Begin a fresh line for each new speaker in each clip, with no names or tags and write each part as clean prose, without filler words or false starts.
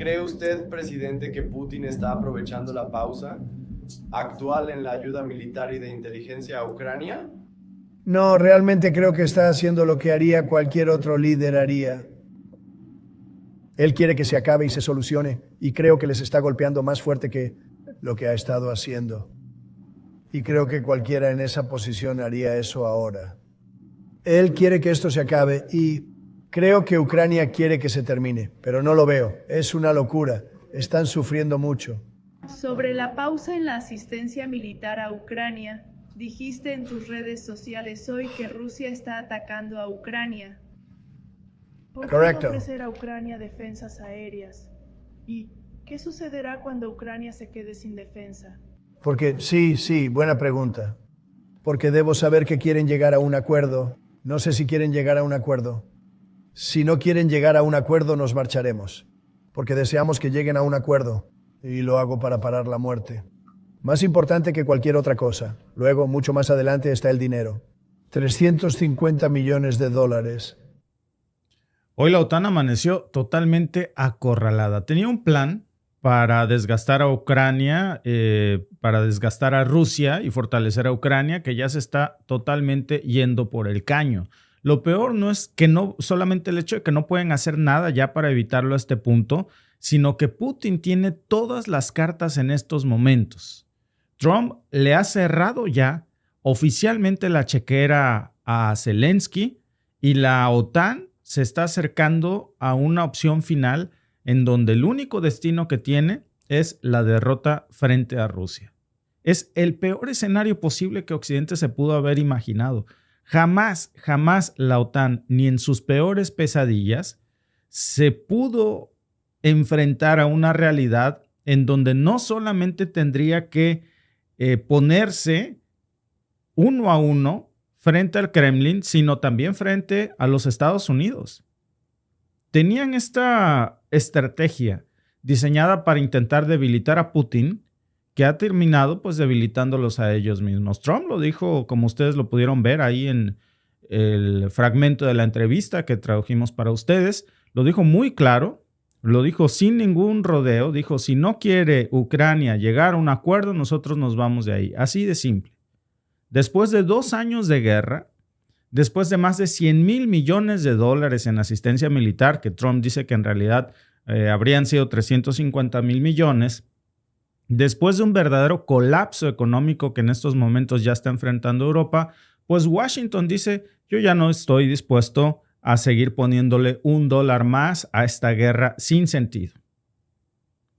¿Cree usted, presidente, que Putin está aprovechando la pausa actual en la ayuda militar y de inteligencia a Ucrania?
No, realmente creo que está haciendo lo que haría cualquier otro líder haría. Él quiere que se acabe y se solucione, y creo que les está golpeando más fuerte que lo que ha estado haciendo. Y creo que cualquiera en esa posición haría eso ahora. Él quiere que esto se acabe y creo que Ucrania quiere que se termine, pero no lo veo. Es una locura. Están sufriendo mucho.
Sobre la pausa en la asistencia militar a Ucrania, dijiste en tus redes sociales hoy que Rusia está atacando a Ucrania. ¿Por qué no
Correcto.
ofrecer a Ucrania defensas aéreas? ¿Y qué sucederá cuando Ucrania se quede sin defensa?
Porque sí, buena pregunta. Porque debo saber que quieren llegar a un acuerdo. No sé si quieren llegar a un acuerdo. Si no quieren llegar a un acuerdo, nos marcharemos. Porque deseamos que lleguen a un acuerdo. Y lo hago para parar la muerte. Más importante que cualquier otra cosa. Luego, mucho más adelante, está el dinero. 350 millones de dólares.
Hoy la OTAN amaneció totalmente acorralada. Tenía un plan para desgastar a Ucrania, para desgastar a Rusia y fortalecer a Ucrania, que ya se está totalmente yendo por el caño. Lo peor no es que no solamente el hecho de que no pueden hacer nada ya para evitarlo a este punto, sino que Putin tiene todas las cartas en estos momentos. Trump le ha cerrado ya oficialmente la chequera a Zelensky y la OTAN se está acercando a una opción final en donde el único destino que tiene es la derrota frente a Rusia. Es el peor escenario posible que Occidente se pudo haber imaginado. Jamás la OTAN, ni en sus peores pesadillas, se pudo enfrentar a una realidad en donde no solamente tendría que ponerse uno a uno frente al Kremlin, sino también frente a los Estados Unidos. Tenían esta estrategia diseñada para intentar debilitar a Putin, que ha terminado pues debilitándolos a ellos mismos. Trump lo dijo, como ustedes lo pudieron ver ahí en el fragmento de la entrevista que tradujimos para ustedes, lo dijo muy claro, lo dijo sin ningún rodeo, dijo, si no quiere Ucrania llegar a un acuerdo, nosotros nos vamos de ahí, así de simple. Después de 2 años de guerra, después de más de 100,000 millones de dólares en asistencia militar, que Trump dice que en realidad habrían sido 350,000 millones, después de un verdadero colapso económico que en estos momentos ya está enfrentando Europa, pues Washington dice, yo ya no estoy dispuesto a seguir poniéndole $1 más a esta guerra sin sentido.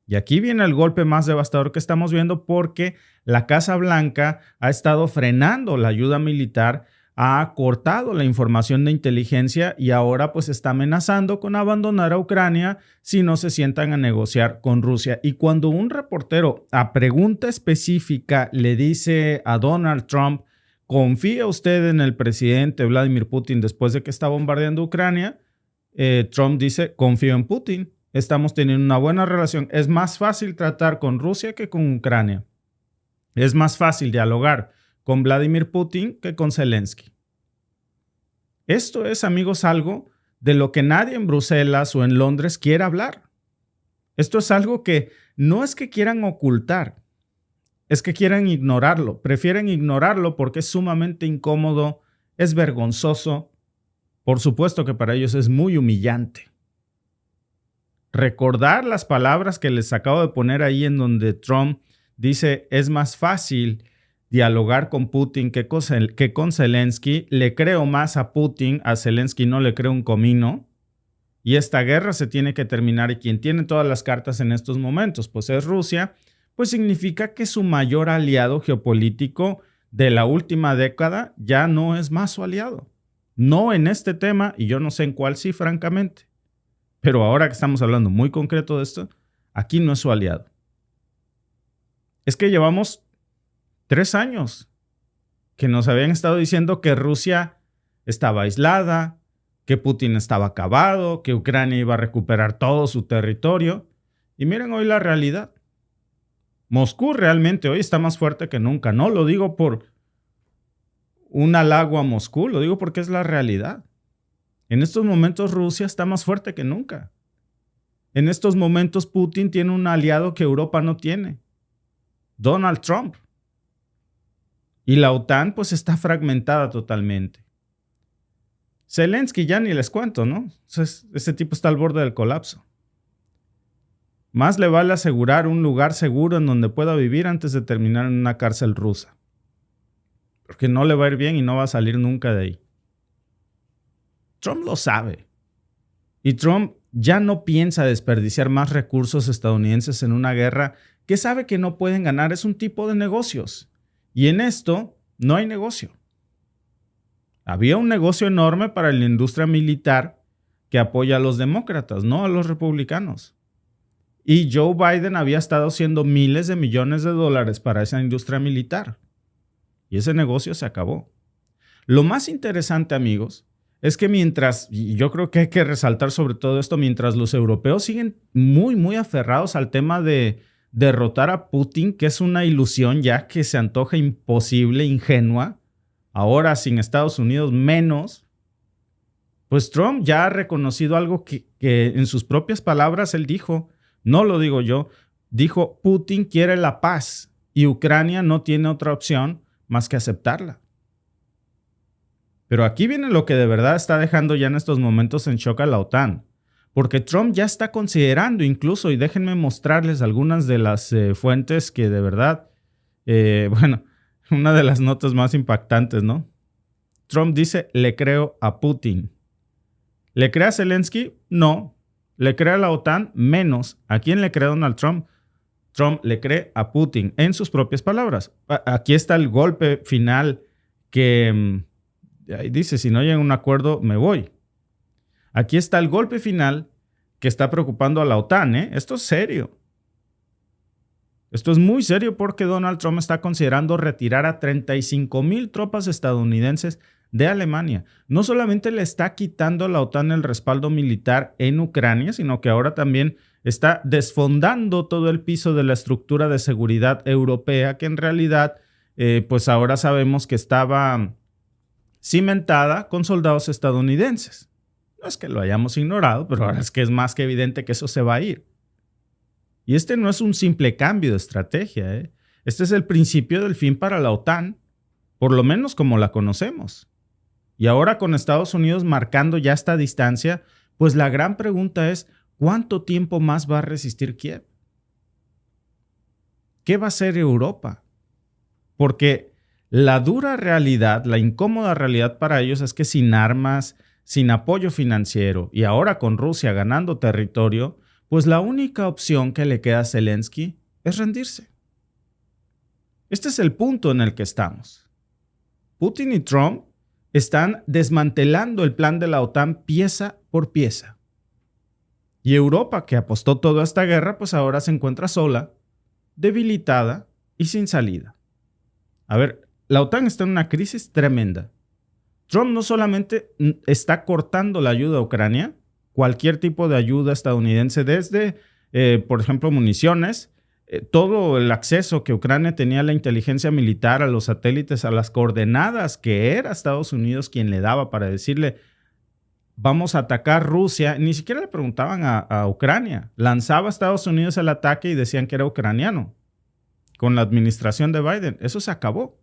Y aquí viene el golpe más devastador que estamos viendo porque la Casa Blanca ha estado frenando la ayuda militar, ha cortado la información de inteligencia y ahora pues está amenazando con abandonar a Ucrania si no se sientan a negociar con Rusia. Y cuando un reportero a pregunta específica le dice a Donald Trump, ¿confía usted en el presidente Vladimir Putin después de que está bombardeando Ucrania? Trump dice, confío en Putin. Estamos teniendo una buena relación. Es más fácil tratar con Rusia que con Ucrania. Es más fácil dialogar con Vladimir Putin que con Zelensky. Esto es, amigos, algo de lo que nadie en Bruselas o en Londres quiere hablar. Esto es algo que no es que quieran ocultar, es que quieren ignorarlo. Prefieren ignorarlo porque es sumamente incómodo, es vergonzoso. Por supuesto que para ellos es muy humillante. Recordar las palabras que les acabo de poner ahí en donde Trump dice es más fácil dialogar con Putin que con Zelensky. Le creo más a Putin, a Zelensky no le creo un comino. Y esta guerra se tiene que terminar y quien tiene todas las cartas en estos momentos pues es Rusia, pues significa que su mayor aliado geopolítico de la última década ya no es más su aliado. No en este tema y yo no sé en cuál sí, francamente. Pero ahora que estamos hablando muy concreto de esto, aquí no es su aliado. Es que llevamos 3 años que nos habían estado diciendo que Rusia estaba aislada, que Putin estaba acabado, que Ucrania iba a recuperar todo su territorio. Y miren hoy la realidad. Moscú realmente hoy está más fuerte que nunca. No lo digo por un halago a Moscú, lo digo porque es la realidad. En estos momentos Rusia está más fuerte que nunca. en estos momentos Putin tiene un aliado que Europa no tiene, Donald Trump. Y la OTAN pues está fragmentada totalmente. Zelensky ya ni les cuento, ¿no? Ese tipo está al borde del colapso. Más le vale asegurar un lugar seguro en donde pueda vivir antes de terminar en una cárcel rusa. Porque no le va a ir bien y no va a salir nunca de ahí. Trump lo sabe. Y Trump ya no piensa desperdiciar más recursos estadounidenses en una guerra que sabe que no pueden ganar. Es un tipo de negocios. Y en esto no hay negocio. Había un negocio enorme para la industria militar que apoya a los demócratas, no a los republicanos. Y Joe Biden había estado haciendo miles de millones de dólares para esa industria militar. Y ese negocio se acabó. Lo más interesante, amigos, es que mientras, y yo creo que hay que resaltar sobre todo esto, mientras los europeos siguen muy aferrados al tema de derrotar a Putin, que es una ilusión ya que se antoja imposible, ingenua, ahora sin Estados Unidos menos, pues Trump ya ha reconocido algo que en sus propias palabras él dijo, no lo digo yo, dijo Putin quiere la paz y Ucrania no tiene otra opción más que aceptarla. Pero aquí viene lo que de verdad está dejando ya en estos momentos en shock a la OTAN. Porque Trump ya está considerando incluso, y déjenme mostrarles algunas de las fuentes que de verdad, una de las notas más impactantes, ¿no? Trump dice, le creo a Putin. ¿Le cree a Zelensky? No. ¿Le cree a la OTAN? Menos. ¿A quién le cree Donald Trump? Trump le cree a Putin, en sus propias palabras. Aquí está el golpe final que ahí dice, si no llega a un acuerdo, me voy. Aquí está el golpe final que está preocupando a la OTAN, ¿eh? Esto es serio. Esto es muy serio porque Donald Trump está considerando retirar a 35,000 tropas estadounidenses de Alemania. No solamente le está quitando a la OTAN el respaldo militar en Ucrania, sino que ahora también está desfondando todo el piso de la estructura de seguridad europea, que en realidad, pues ahora sabemos que estaba cimentada con soldados estadounidenses. No es que lo hayamos ignorado, pero ahora es que es más que evidente que eso se va a ir. Y este no es un simple cambio de estrategia, ¿eh? Este es el principio del fin para la OTAN, por lo menos como la conocemos. Y ahora con Estados Unidos marcando ya esta distancia, pues la gran pregunta es, ¿cuánto tiempo más va a resistir Kiev? ¿Qué va a hacer Europa? Porque la dura realidad, la incómoda realidad para ellos es que sin armas, sin apoyo financiero y ahora con Rusia ganando territorio, pues la única opción que le queda a Zelensky es rendirse. Este es el punto en el que estamos. Putin y Trump están desmantelando el plan de la OTAN pieza por pieza. Y Europa, que apostó todo a esta guerra, pues ahora se encuentra sola, debilitada y sin salida. A ver, la OTAN está en una crisis tremenda. Trump no solamente está cortando la ayuda a Ucrania, cualquier tipo de ayuda estadounidense desde, por ejemplo, municiones, todo el acceso que Ucrania tenía a la inteligencia militar, a los satélites, a las coordenadas que era Estados Unidos quien le daba para decirle vamos a atacar Rusia, ni siquiera le preguntaban a Ucrania. Lanzaba a Estados Unidos el ataque y decían que era ucraniano. Con la administración de Biden, eso se acabó.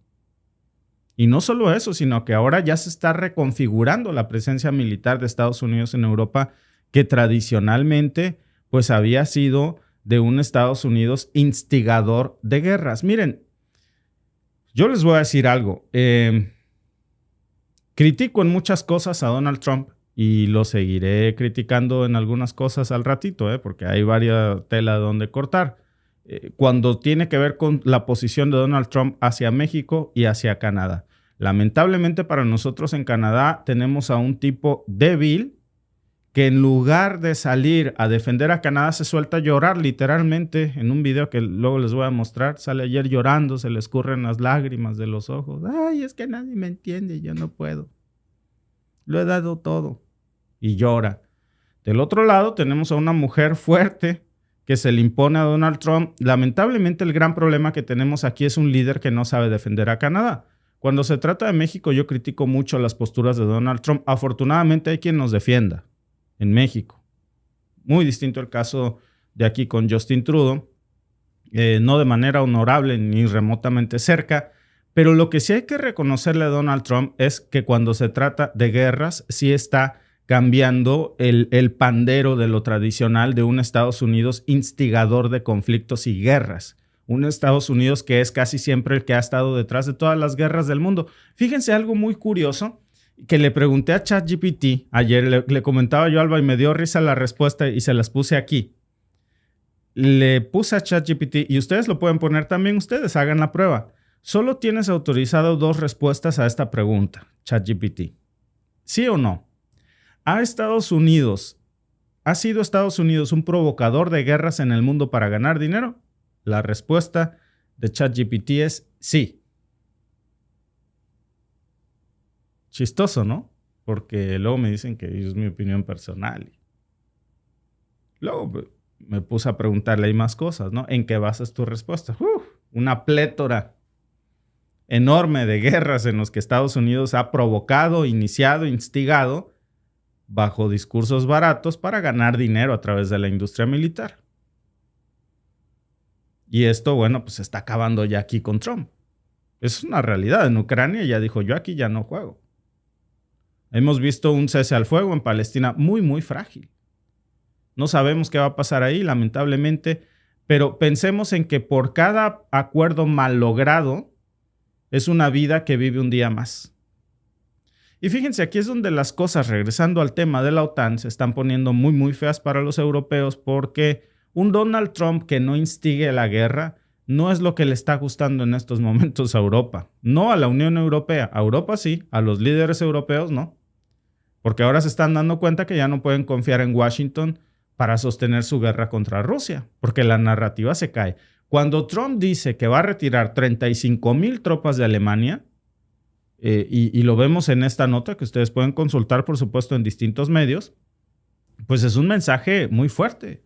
Y no solo eso, sino que ahora ya se está reconfigurando la presencia militar de Estados Unidos en Europa, que tradicionalmente pues había sido de un Estados Unidos instigador de guerras. Miren, yo les voy a decir algo. Critico en muchas cosas a Donald Trump y lo seguiré criticando en algunas cosas al ratito, porque hay varias telas donde cortar. Cuando tiene que ver con la posición de Donald Trump hacia México y hacia Canadá. Lamentablemente para nosotros en Canadá tenemos a un tipo débil que en lugar de salir a defender a Canadá se suelta a llorar literalmente en un video que luego les voy a mostrar. Sale ayer llorando, se le escurren las lágrimas de los ojos. Ay, es que nadie me entiende, yo no puedo. Lo he dado todo. Y llora. Del otro lado tenemos a una mujer fuerte que se le impone a Donald Trump. Lamentablemente el gran problema que tenemos aquí es un líder que no sabe defender a Canadá. Cuando se trata de México yo critico mucho las posturas de Donald Trump. Afortunadamente hay quien nos defienda en México. Muy distinto el caso de aquí con Justin Trudeau. No de manera honorable ni remotamente cerca, pero lo que sí hay que reconocerle a Donald Trump es que cuando se trata de guerras, sí está cambiando el pandero de lo tradicional de un Estados Unidos instigador de conflictos y guerras. Un Estados Unidos que es casi siempre el que ha estado detrás de todas las guerras del mundo. Fíjense algo muy curioso que le pregunté a ChatGPT ayer, le comentaba yo, Alba, y me dio risa la respuesta y se las puse aquí. Le puse a ChatGPT, y ustedes lo pueden poner también, ustedes hagan la prueba. Solo tienes autorizado 2 respuestas a esta pregunta, ChatGPT. ¿Sí o no? ¿Ha sido Estados Unidos un provocador de guerras en el mundo para ganar dinero? La respuesta de ChatGPT es sí. Chistoso, ¿no? Porque luego me dicen que es mi opinión personal. Luego me puse a preguntarle ahí más cosas, ¿no? ¿En qué basas tu respuesta? Una plétora enorme de guerras en los que Estados Unidos ha provocado, iniciado, instigado bajo discursos baratos para ganar dinero a través de la industria militar. Y esto, bueno, pues se está acabando ya aquí con Trump. Es una realidad. En Ucrania ya dijo, yo aquí ya no juego. Hemos visto un cese al fuego en Palestina muy, muy frágil. No sabemos qué va a pasar ahí, lamentablemente, pero pensemos en que por cada acuerdo mal logrado es una vida que vive un día más. Y fíjense, aquí es donde las cosas, regresando al tema de la OTAN, se están poniendo muy, muy feas para los europeos, porque un Donald Trump que no instigue la guerra no es lo que le está gustando en estos momentos a Europa. No a la Unión Europea. A Europa sí, a los líderes europeos no. Porque ahora se están dando cuenta que ya no pueden confiar en Washington para sostener su guerra contra Rusia, porque la narrativa se cae. Cuando Trump dice que va a retirar 35,000 tropas de Alemania, y lo vemos en esta nota que ustedes pueden consultar, por supuesto, en distintos medios, pues es un mensaje muy fuerte.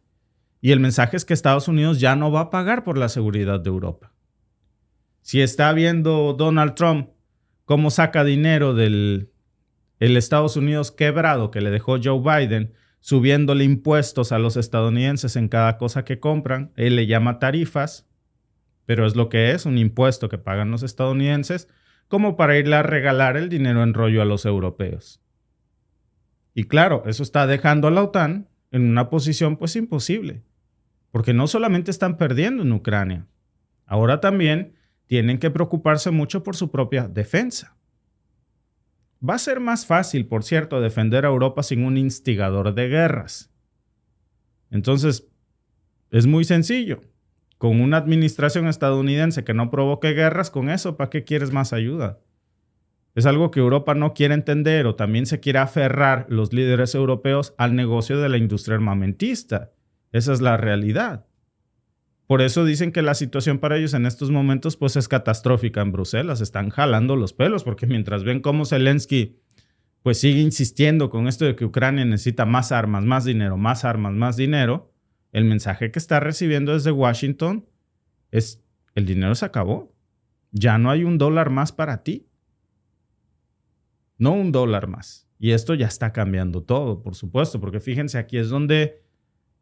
Y el mensaje es que Estados Unidos ya no va a pagar por la seguridad de Europa. Si está viendo Donald Trump cómo saca dinero del Estados Unidos quebrado que le dejó Joe Biden, subiéndole impuestos a los estadounidenses en cada cosa que compran, él le llama tarifas, pero es lo que es, un impuesto que pagan los estadounidenses, como para irle a regalar el dinero en rollo a los europeos. Y claro, eso está dejando a la OTAN en una posición pues imposible, porque no solamente están perdiendo en Ucrania, ahora también tienen que preocuparse mucho por su propia defensa. Va a ser más fácil, por cierto, defender a Europa sin un instigador de guerras. Entonces, es muy sencillo. Con una administración estadounidense que no provoque guerras, con eso, ¿para qué quieres más ayuda? Es algo que Europa no quiere entender, o también se quiere aferrar los líderes europeos al negocio de la industria armamentista. Esa es la realidad. Por eso dicen que la situación para ellos en estos momentos pues es catastrófica en Bruselas. Están jalando los pelos porque mientras ven cómo Zelensky pues sigue insistiendo con esto de que Ucrania necesita más armas, más dinero, más armas, más dinero, el mensaje que está recibiendo desde Washington es: el dinero se acabó. Ya no hay $1 más para ti. No $1 más. Y esto ya está cambiando todo, por supuesto, porque fíjense, aquí es donde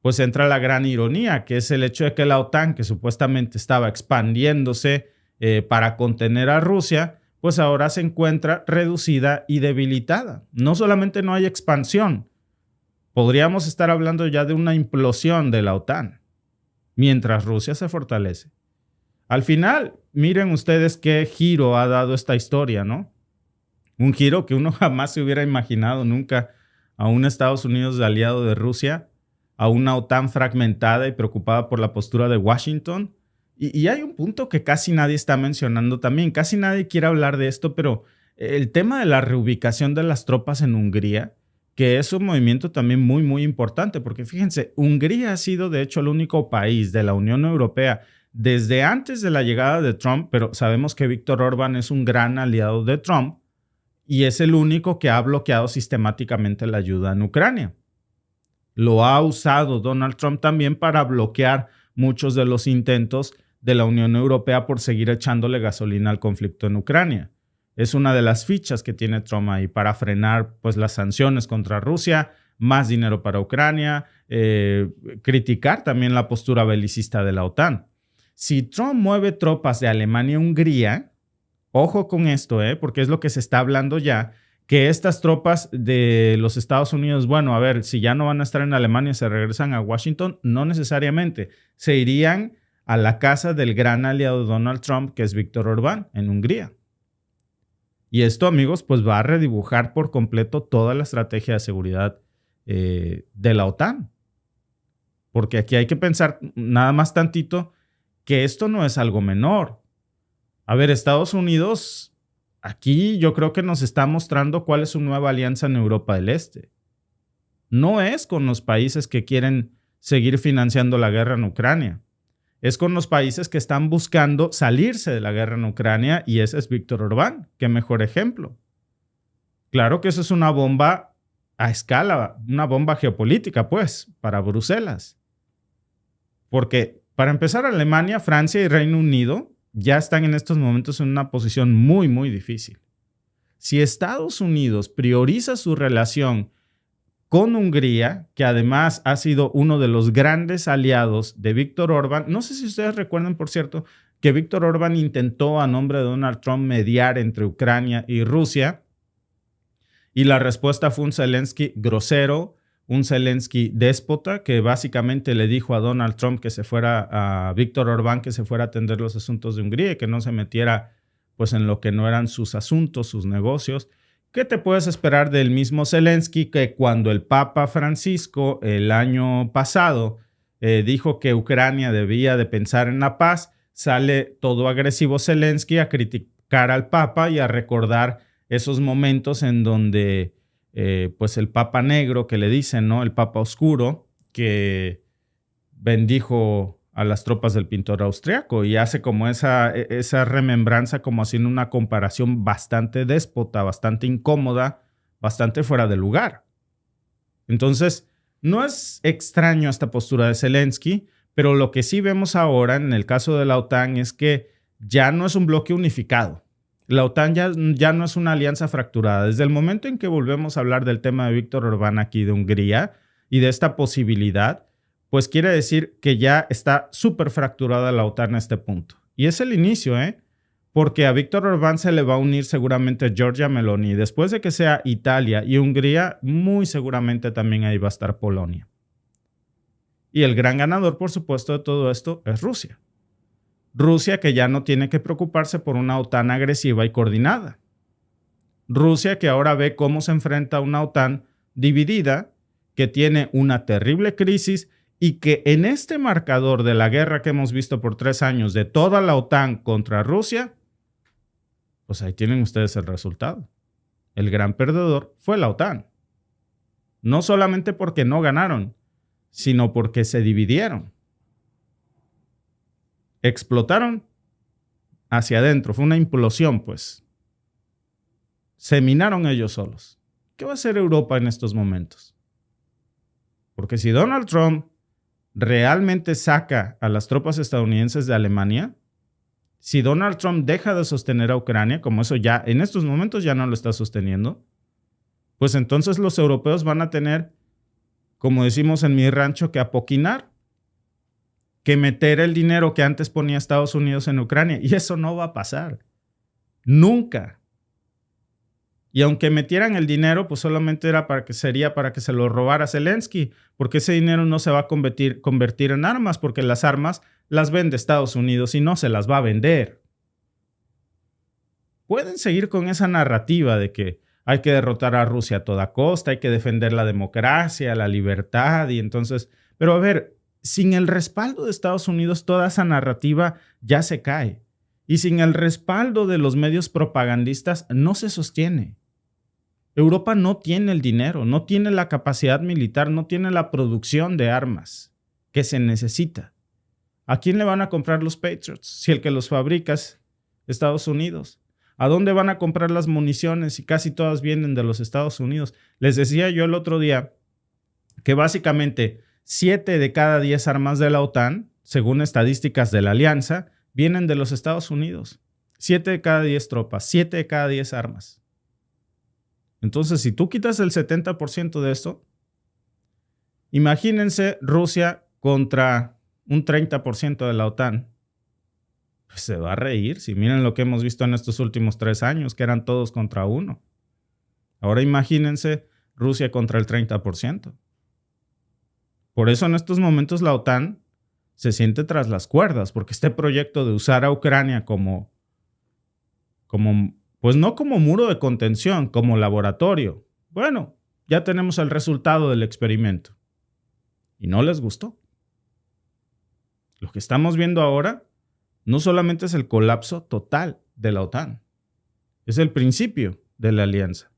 pues entra la gran ironía, que es el hecho de que la OTAN, que supuestamente estaba expandiéndose para contener a Rusia, pues ahora se encuentra reducida y debilitada. No solamente no hay expansión, podríamos estar hablando ya de una implosión de la OTAN, mientras Rusia se fortalece. Al final, miren ustedes qué giro ha dado esta historia, ¿no? Un giro que uno jamás se hubiera imaginado nunca, a un Estados Unidos de aliado de Rusia, a una OTAN fragmentada y preocupada por la postura de Washington. Y hay un punto que casi nadie está mencionando también. Casi nadie quiere hablar de esto, pero el tema de la reubicación de las tropas en Hungría, que es un movimiento también muy, muy importante, porque fíjense, Hungría ha sido de hecho el único país de la Unión Europea desde antes de la llegada de Trump, pero sabemos que Viktor Orbán es un gran aliado de Trump y es el único que ha bloqueado sistemáticamente la ayuda en Ucrania. Lo ha usado Donald Trump también para bloquear muchos de los intentos de la Unión Europea por seguir echándole gasolina al conflicto en Ucrania. Es una de las fichas que tiene Trump ahí para frenar pues, las sanciones contra Rusia, más dinero para Ucrania, criticar también la postura belicista de la OTAN. Si Trump mueve tropas de Alemania a Hungría, ojo con esto, porque es lo que se está hablando ya, que estas tropas de los Estados Unidos, bueno, a ver, si ya no van a estar en Alemania, se regresan a Washington, no necesariamente, se irían a la casa del gran aliado de Donald Trump, que es Víctor Orbán, en Hungría. Y esto, amigos, pues va a redibujar por completo toda la estrategia de seguridad de la OTAN. Porque aquí hay que pensar nada más tantito que esto no es algo menor. A ver, Estados Unidos, aquí yo creo que nos está mostrando cuál es su nueva alianza en Europa del Este. No es con los países que quieren seguir financiando la guerra en Ucrania. Es con los países que están buscando salirse de la guerra en Ucrania y ese es Víctor Orbán. Qué mejor ejemplo. Claro que eso es una bomba a escala, una bomba geopolítica, pues, para Bruselas. Porque, para empezar, Alemania, Francia y Reino Unido ya están en estos momentos en una posición muy, muy difícil. Si Estados Unidos prioriza su relación con Hungría, que además ha sido uno de los grandes aliados de Víctor Orbán, no sé si ustedes recuerdan, por cierto, que Víctor Orbán intentó a nombre de Donald Trump mediar entre Ucrania y Rusia, y la respuesta fue un Zelensky grosero, un Zelensky déspota, que básicamente le dijo a Donald Trump que se fuera, a Víctor Orbán, que se fuera a atender los asuntos de Hungría y que no se metiera pues en lo que no eran sus asuntos, sus negocios. ¿Qué te puedes esperar del mismo Zelensky que cuando el Papa Francisco el año pasado dijo que Ucrania debía de pensar en la paz, sale todo agresivo Zelensky a criticar al Papa y a recordar esos momentos en donde pues el Papa Negro, que le dicen, ¿no? El Papa Oscuro, que bendijo a las tropas del pintor austriaco y hace como esa remembranza, como haciendo una comparación bastante déspota, bastante incómoda, bastante fuera de lugar. Entonces, no es extraño esta postura de Zelensky, pero lo que sí vemos ahora en el caso de la OTAN es que ya no es un bloque unificado. La OTAN ya no es una alianza fracturada. Desde el momento en que volvemos a hablar del tema de Víctor Orbán aquí de Hungría y de esta posibilidad, pues quiere decir que ya está súper fracturada la OTAN a este punto. Y es el inicio, porque a Víctor Orbán se le va a unir seguramente Giorgia Meloni. Y después de que sea Italia y Hungría, muy seguramente también ahí va a estar Polonia. Y el gran ganador, por supuesto, de todo esto es Rusia. Rusia, que ya no tiene que preocuparse por una OTAN agresiva y coordinada. Rusia, que ahora ve cómo se enfrenta a una OTAN dividida, que tiene una terrible crisis y que en este marcador de la guerra que hemos visto por 3 años de toda la OTAN contra Rusia, pues ahí tienen ustedes el resultado. El gran perdedor fue la OTAN. No solamente porque no ganaron, sino porque se dividieron. Explotaron hacia adentro. Fue una implosión, pues. Se minaron ellos solos. ¿Qué va a hacer Europa en estos momentos? Porque si Donald Trump realmente saca a las tropas estadounidenses de Alemania, si Donald Trump deja de sostener a Ucrania, como eso ya en estos momentos ya no lo está sosteniendo, pues entonces los europeos van a tener, como decimos en mi rancho, que apoquinar, que meter el dinero que antes ponía Estados Unidos en Ucrania. Y eso no va a pasar. Nunca. Y aunque metieran el dinero, pues solamente sería para que se lo robara Zelensky, porque ese dinero no se va a convertir en armas, porque las armas las vende Estados Unidos y no se las va a vender. Pueden seguir con esa narrativa de que hay que derrotar a Rusia a toda costa, hay que defender la democracia, la libertad, y entonces... Pero a ver, sin el respaldo de Estados Unidos, toda esa narrativa ya se cae. Y sin el respaldo de los medios propagandistas, no se sostiene. Europa no tiene el dinero, no tiene la capacidad militar, no tiene la producción de armas que se necesita. ¿A quién le van a comprar los Patriots si el que los fabrica es Estados Unidos? ¿A dónde van a comprar las municiones si casi todas vienen de los Estados Unidos? Les decía yo el otro día que básicamente 7 de cada 10 armas de la OTAN, según estadísticas de la Alianza, vienen de los Estados Unidos. 7 de cada 10 tropas, 7 de cada 10 armas. Entonces, si tú quitas el 70% de esto, Imagínense Rusia contra un 30% de la OTAN. Pues se va a reír. Si miren lo que hemos visto en estos últimos 3 años, que eran todos contra uno. Ahora imagínense Rusia contra el 30%. Por eso en estos momentos la OTAN se siente tras las cuerdas, porque este proyecto de usar a Ucrania como pues no como muro de contención, como laboratorio. Bueno, ya tenemos el resultado del experimento. Y no les gustó. Lo que estamos viendo ahora no solamente es el colapso total de la OTAN, es el principio de la alianza.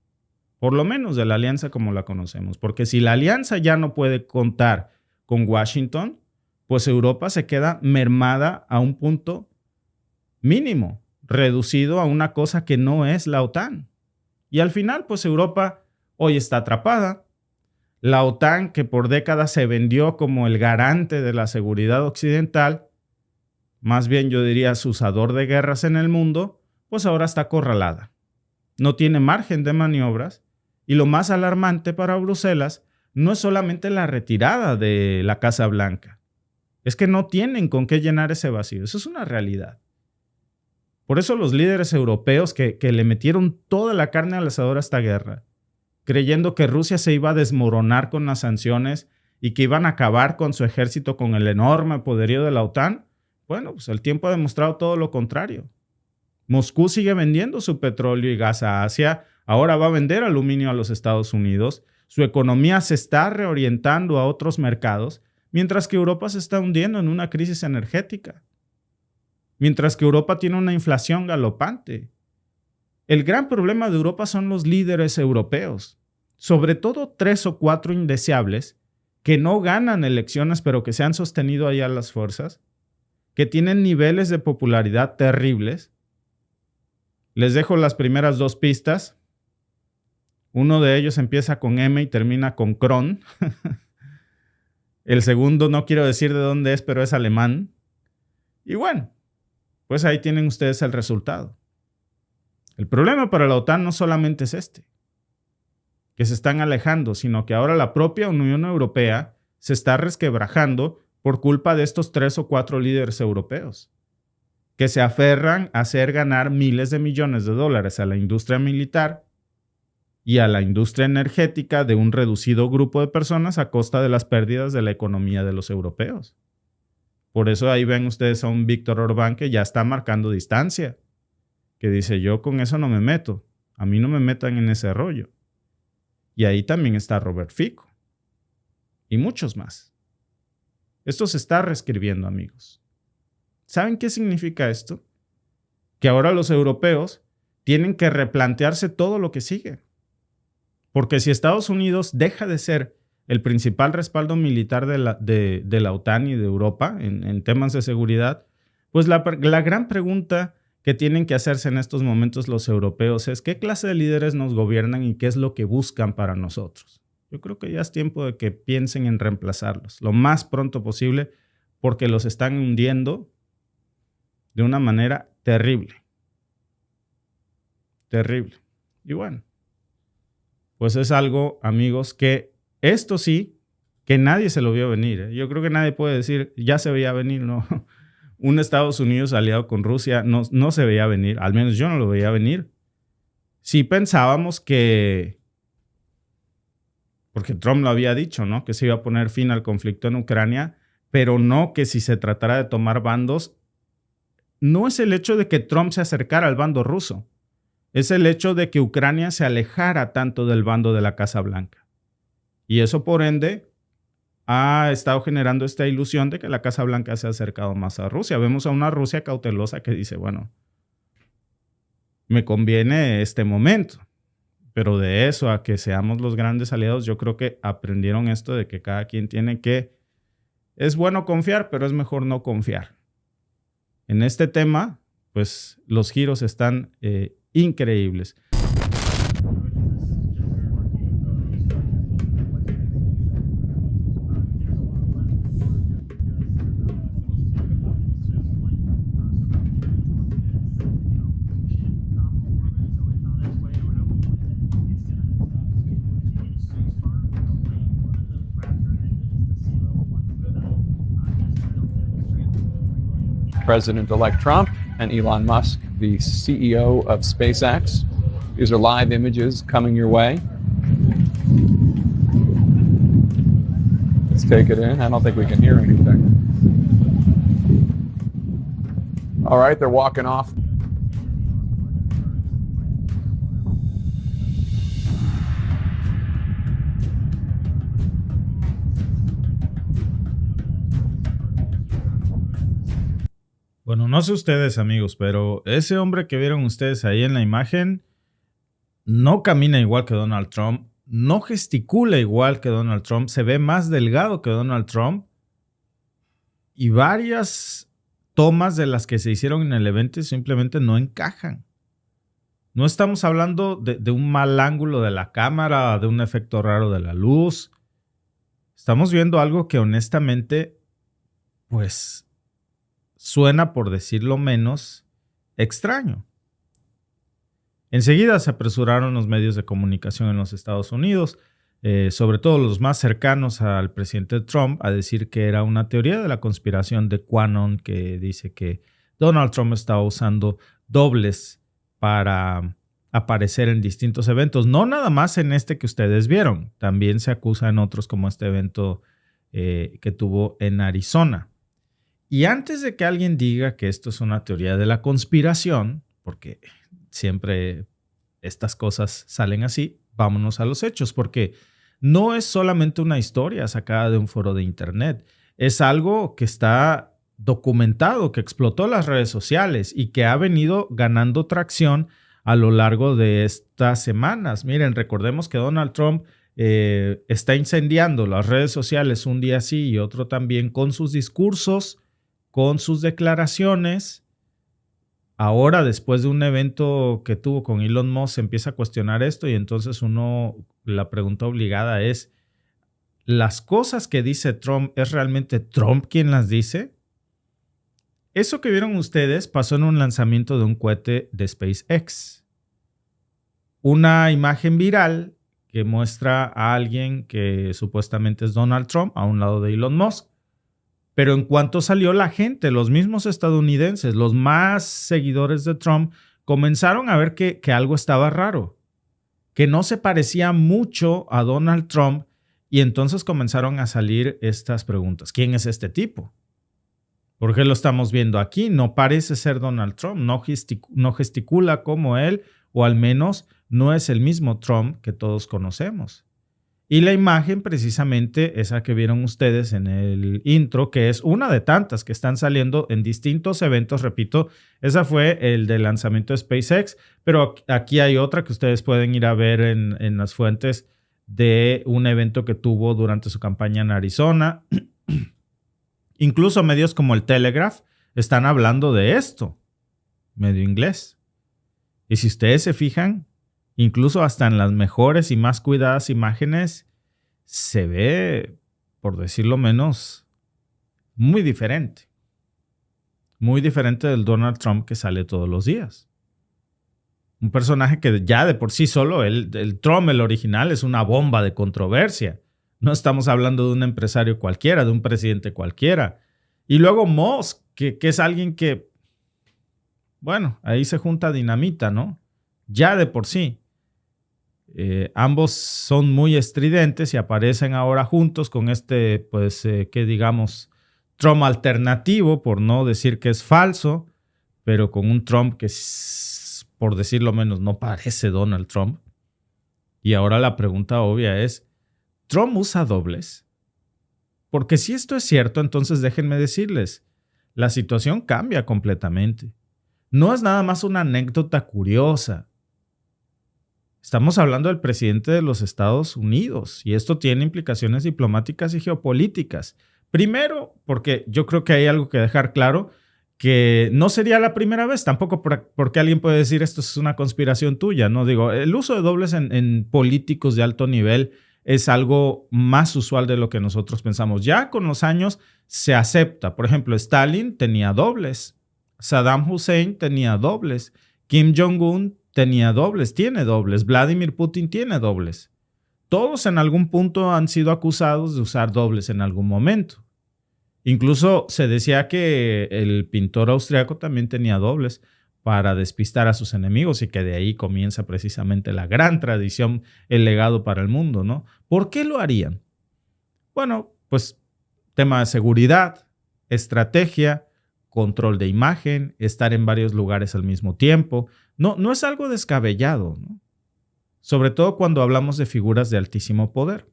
Por lo menos de la alianza como la conocemos. Porque si la alianza ya no puede contar con Washington, pues Europa se queda mermada a un punto mínimo, reducido a una cosa que no es la OTAN. Y al final, pues Europa hoy está atrapada. La OTAN, que por décadas se vendió como el garante de la seguridad occidental, más bien yo diría susador de guerras en el mundo, pues ahora está acorralada. No tiene margen de maniobras. Y lo más alarmante para Bruselas no es solamente la retirada de la Casa Blanca. Es que no tienen con qué llenar ese vacío. Eso es una realidad. Por eso los líderes europeos que le metieron toda la carne al asador a esta guerra, creyendo que Rusia se iba a desmoronar con las sanciones y que iban a acabar con su ejército con el enorme poderío de la OTAN, bueno, pues el tiempo ha demostrado todo lo contrario. Moscú sigue vendiendo su petróleo y gas a Asia. Ahora va a vender aluminio a los Estados Unidos. Su economía se está reorientando a otros mercados, mientras que Europa se está hundiendo en una crisis energética. Mientras que Europa tiene una inflación galopante. El gran problema de Europa son los líderes europeos, sobre todo 3 o 4 indeseables que no ganan elecciones pero que se han sostenido ahí a las fuerzas, que tienen niveles de popularidad terribles. Les dejo las primeras 2 pistas. Uno de ellos empieza con M y termina con Kron. El segundo no quiero decir de dónde es, pero es alemán. Y bueno, pues ahí tienen ustedes el resultado. El problema para la OTAN no solamente es que se están alejando, sino que ahora la propia Unión Europea se está resquebrajando por culpa de estos 3 o 4 líderes europeos, que se aferran a hacer ganar miles de millones de dólares a la industria militar y a la industria energética de un reducido grupo de personas a costa de las pérdidas de la economía de los europeos. Por eso ahí ven ustedes a un Víctor Orbán que ya está marcando distancia, que dice: yo con eso no me meto, a mí no me metan en ese rollo. Y ahí también está Robert Fico y muchos más. Esto se está reescribiendo, amigos. ¿Saben qué significa esto? Que ahora los europeos tienen que replantearse todo lo que sigue. Porque si Estados Unidos deja de ser el principal respaldo militar de la OTAN y de Europa en temas de seguridad, pues la gran pregunta que tienen que hacerse en estos momentos los europeos es: ¿qué clase de líderes nos gobiernan y qué es lo que buscan para nosotros? Yo creo que ya es tiempo de que piensen en reemplazarlos lo más pronto posible, porque los están hundiendo de una manera terrible. Terrible. Y bueno, pues es algo, amigos, que esto sí, que nadie se lo vio venir. Yo creo que nadie puede decir, ya se veía venir, no. Un Estados Unidos aliado con Rusia no se veía venir, al menos yo no lo veía venir. Sí pensábamos que, porque Trump lo había dicho, ¿no?, que se iba a poner fin al conflicto en Ucrania, pero no que si se tratara de tomar bandos, no es el hecho de que Trump se acercara al bando ruso, es el hecho de que Ucrania se alejara tanto del bando de la Casa Blanca. Y eso, por ende, ha estado generando esta ilusión de que la Casa Blanca se ha acercado más a Rusia. Vemos a una Rusia cautelosa que dice, bueno, me conviene este momento, pero de eso a que seamos los grandes aliados, yo creo que aprendieron esto de que cada quien tiene que... Es bueno confiar, pero es mejor no confiar. En este tema, pues los giros están increíbles.
President-elect Trump and Elon Musk, the CEO of SpaceX. These are live images coming your way. Let's take it in. I don't think we can hear anything. All right, they're walking off.
Bueno, no sé ustedes, amigos, pero ese hombre que vieron ustedes ahí en la imagen no camina igual que Donald Trump, no gesticula igual que Donald Trump, se ve más delgado que Donald Trump y varias tomas de las que se hicieron en el evento simplemente no encajan. No estamos hablando de un mal ángulo de la cámara, de un efecto raro de la luz. Estamos viendo algo que honestamente, pues, suena, por decirlo menos, extraño. Enseguida se apresuraron los medios de comunicación en los Estados Unidos, sobre todo los más cercanos al presidente Trump, a decir que era una teoría de la conspiración de QAnon que dice que Donald Trump estaba usando dobles para aparecer en distintos eventos. No nada más en este que ustedes vieron, también se acusa en otros como este evento que tuvo en Arizona. Y antes de que alguien diga que esto es una teoría de la conspiración, porque siempre estas cosas salen así, vámonos a los hechos, porque no es solamente una historia sacada de un foro de internet, es algo que está documentado, que explotó las redes sociales y que ha venido ganando tracción a lo largo de estas semanas. Miren, recordemos que Donald Trump está incendiando las redes sociales un día sí y otro también con sus discursos, con sus declaraciones. Ahora, después de un evento que tuvo con Elon Musk, se empieza a cuestionar esto y entonces la pregunta obligada es, ¿las cosas que dice Trump es realmente Trump quien las dice? Eso que vieron ustedes pasó en un lanzamiento de un cohete de SpaceX. Una imagen viral que muestra a alguien que supuestamente es Donald Trump a un lado de Elon Musk. Pero en cuanto salió la gente, los mismos estadounidenses, los más seguidores de Trump, comenzaron a ver que algo estaba raro, que no se parecía mucho a Donald Trump y entonces comenzaron a salir estas preguntas. ¿Quién es este tipo? ¿Por qué lo estamos viendo aquí? No parece ser Donald Trump, no gesticula como él, o al menos no es el mismo Trump que todos conocemos. Y la imagen precisamente esa que vieron ustedes en el intro, que es una de tantas que están saliendo en distintos eventos, repito, esa fue el del lanzamiento de SpaceX, pero aquí hay otra que ustedes pueden ir a ver en las fuentes de un evento que tuvo durante su campaña en Arizona. Incluso medios como el Telegraph están hablando de esto, medio inglés. Y si ustedes se fijan, incluso hasta en las mejores y más cuidadas imágenes, se ve, por decirlo menos, muy diferente. Muy diferente del Donald Trump que sale todos los días. Un personaje que ya de por sí solo, el Trump, el original, es una bomba de controversia. No estamos hablando de un empresario cualquiera, de un presidente cualquiera. Y luego Musk, que es alguien que, bueno, ahí se junta dinamita, ¿no? Ya de por sí. Ambos son muy estridentes y aparecen ahora juntos con este, pues, que digamos, Trump alternativo, por no decir que es falso, pero con un Trump que, por decirlo menos, no parece Donald Trump. Y ahora la pregunta obvia es, ¿Trump usa dobles? Porque si esto es cierto, entonces déjenme decirles, la situación cambia completamente. No es nada más una anécdota curiosa. Estamos hablando del presidente de los Estados Unidos y esto tiene implicaciones diplomáticas y geopolíticas. Primero, porque yo creo que hay algo que dejar claro, que no sería la primera vez, tampoco porque alguien puede decir esto es una conspiración tuya, ¿no? Digo, el uso de dobles en políticos de alto nivel es algo más usual de lo que nosotros pensamos. Ya con los años se acepta. Por ejemplo, Stalin tenía dobles, Saddam Hussein tenía dobles, Kim Jong-un tenía dobles, tiene dobles, Vladimir Putin tiene dobles. Todos en algún punto han sido acusados de usar dobles en algún momento. Incluso se decía que el pintor austriaco también tenía dobles para despistar a sus enemigos y que de ahí comienza precisamente la gran tradición, el legado para el mundo, ¿no? ¿Por qué lo harían? Bueno, pues tema de seguridad, estrategia, control de imagen, estar en varios lugares al mismo tiempo. No es algo descabellado, ¿no? Sobre todo cuando hablamos de figuras de altísimo poder.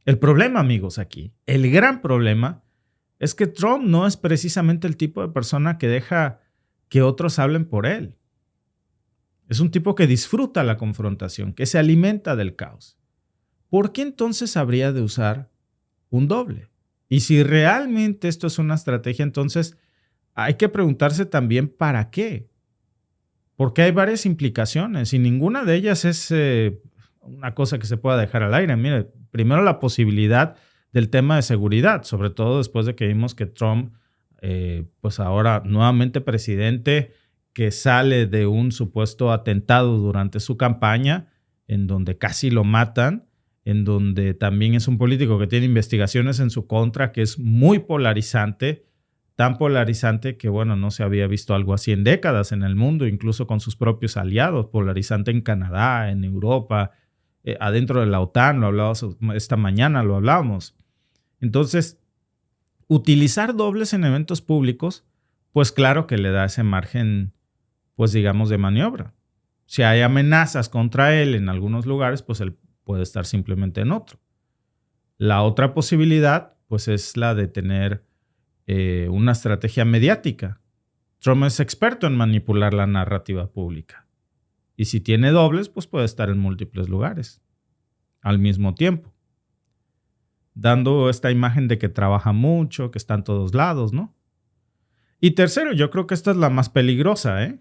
El problema, amigos, aquí, el gran problema, es que Trump no es precisamente el tipo de persona que deja que otros hablen por él. Es un tipo que disfruta la confrontación, que se alimenta del caos. ¿Por qué entonces habría de usar un doble? Y si realmente esto es una estrategia, entonces hay que preguntarse también ¿para qué? Porque hay varias implicaciones y ninguna de ellas es una cosa que se pueda dejar al aire. Mire, primero la posibilidad del tema de seguridad, sobre todo después de que vimos que Trump, pues ahora nuevamente presidente, que sale de un supuesto atentado durante su campaña, en donde casi lo matan, en donde también es un político que tiene investigaciones en su contra, que es muy polarizante, tan polarizante que, bueno, no se había visto algo así en décadas en el mundo, incluso con sus propios aliados, polarizante en Canadá, en Europa, adentro de la OTAN, lo hablábamos esta mañana, lo hablábamos. Entonces, utilizar dobles en eventos públicos, pues claro que le da ese margen, pues digamos, de maniobra. Si hay amenazas contra él en algunos lugares, pues él puede estar simplemente en otro. La otra posibilidad, pues es la de tener una estrategia mediática. Trump es experto en manipular la narrativa pública. Y si tiene dobles, pues puede estar en múltiples lugares al mismo tiempo, dando esta imagen de que trabaja mucho, que está en todos lados, ¿no? Y tercero, yo creo que esta es la más peligrosa, ¿eh?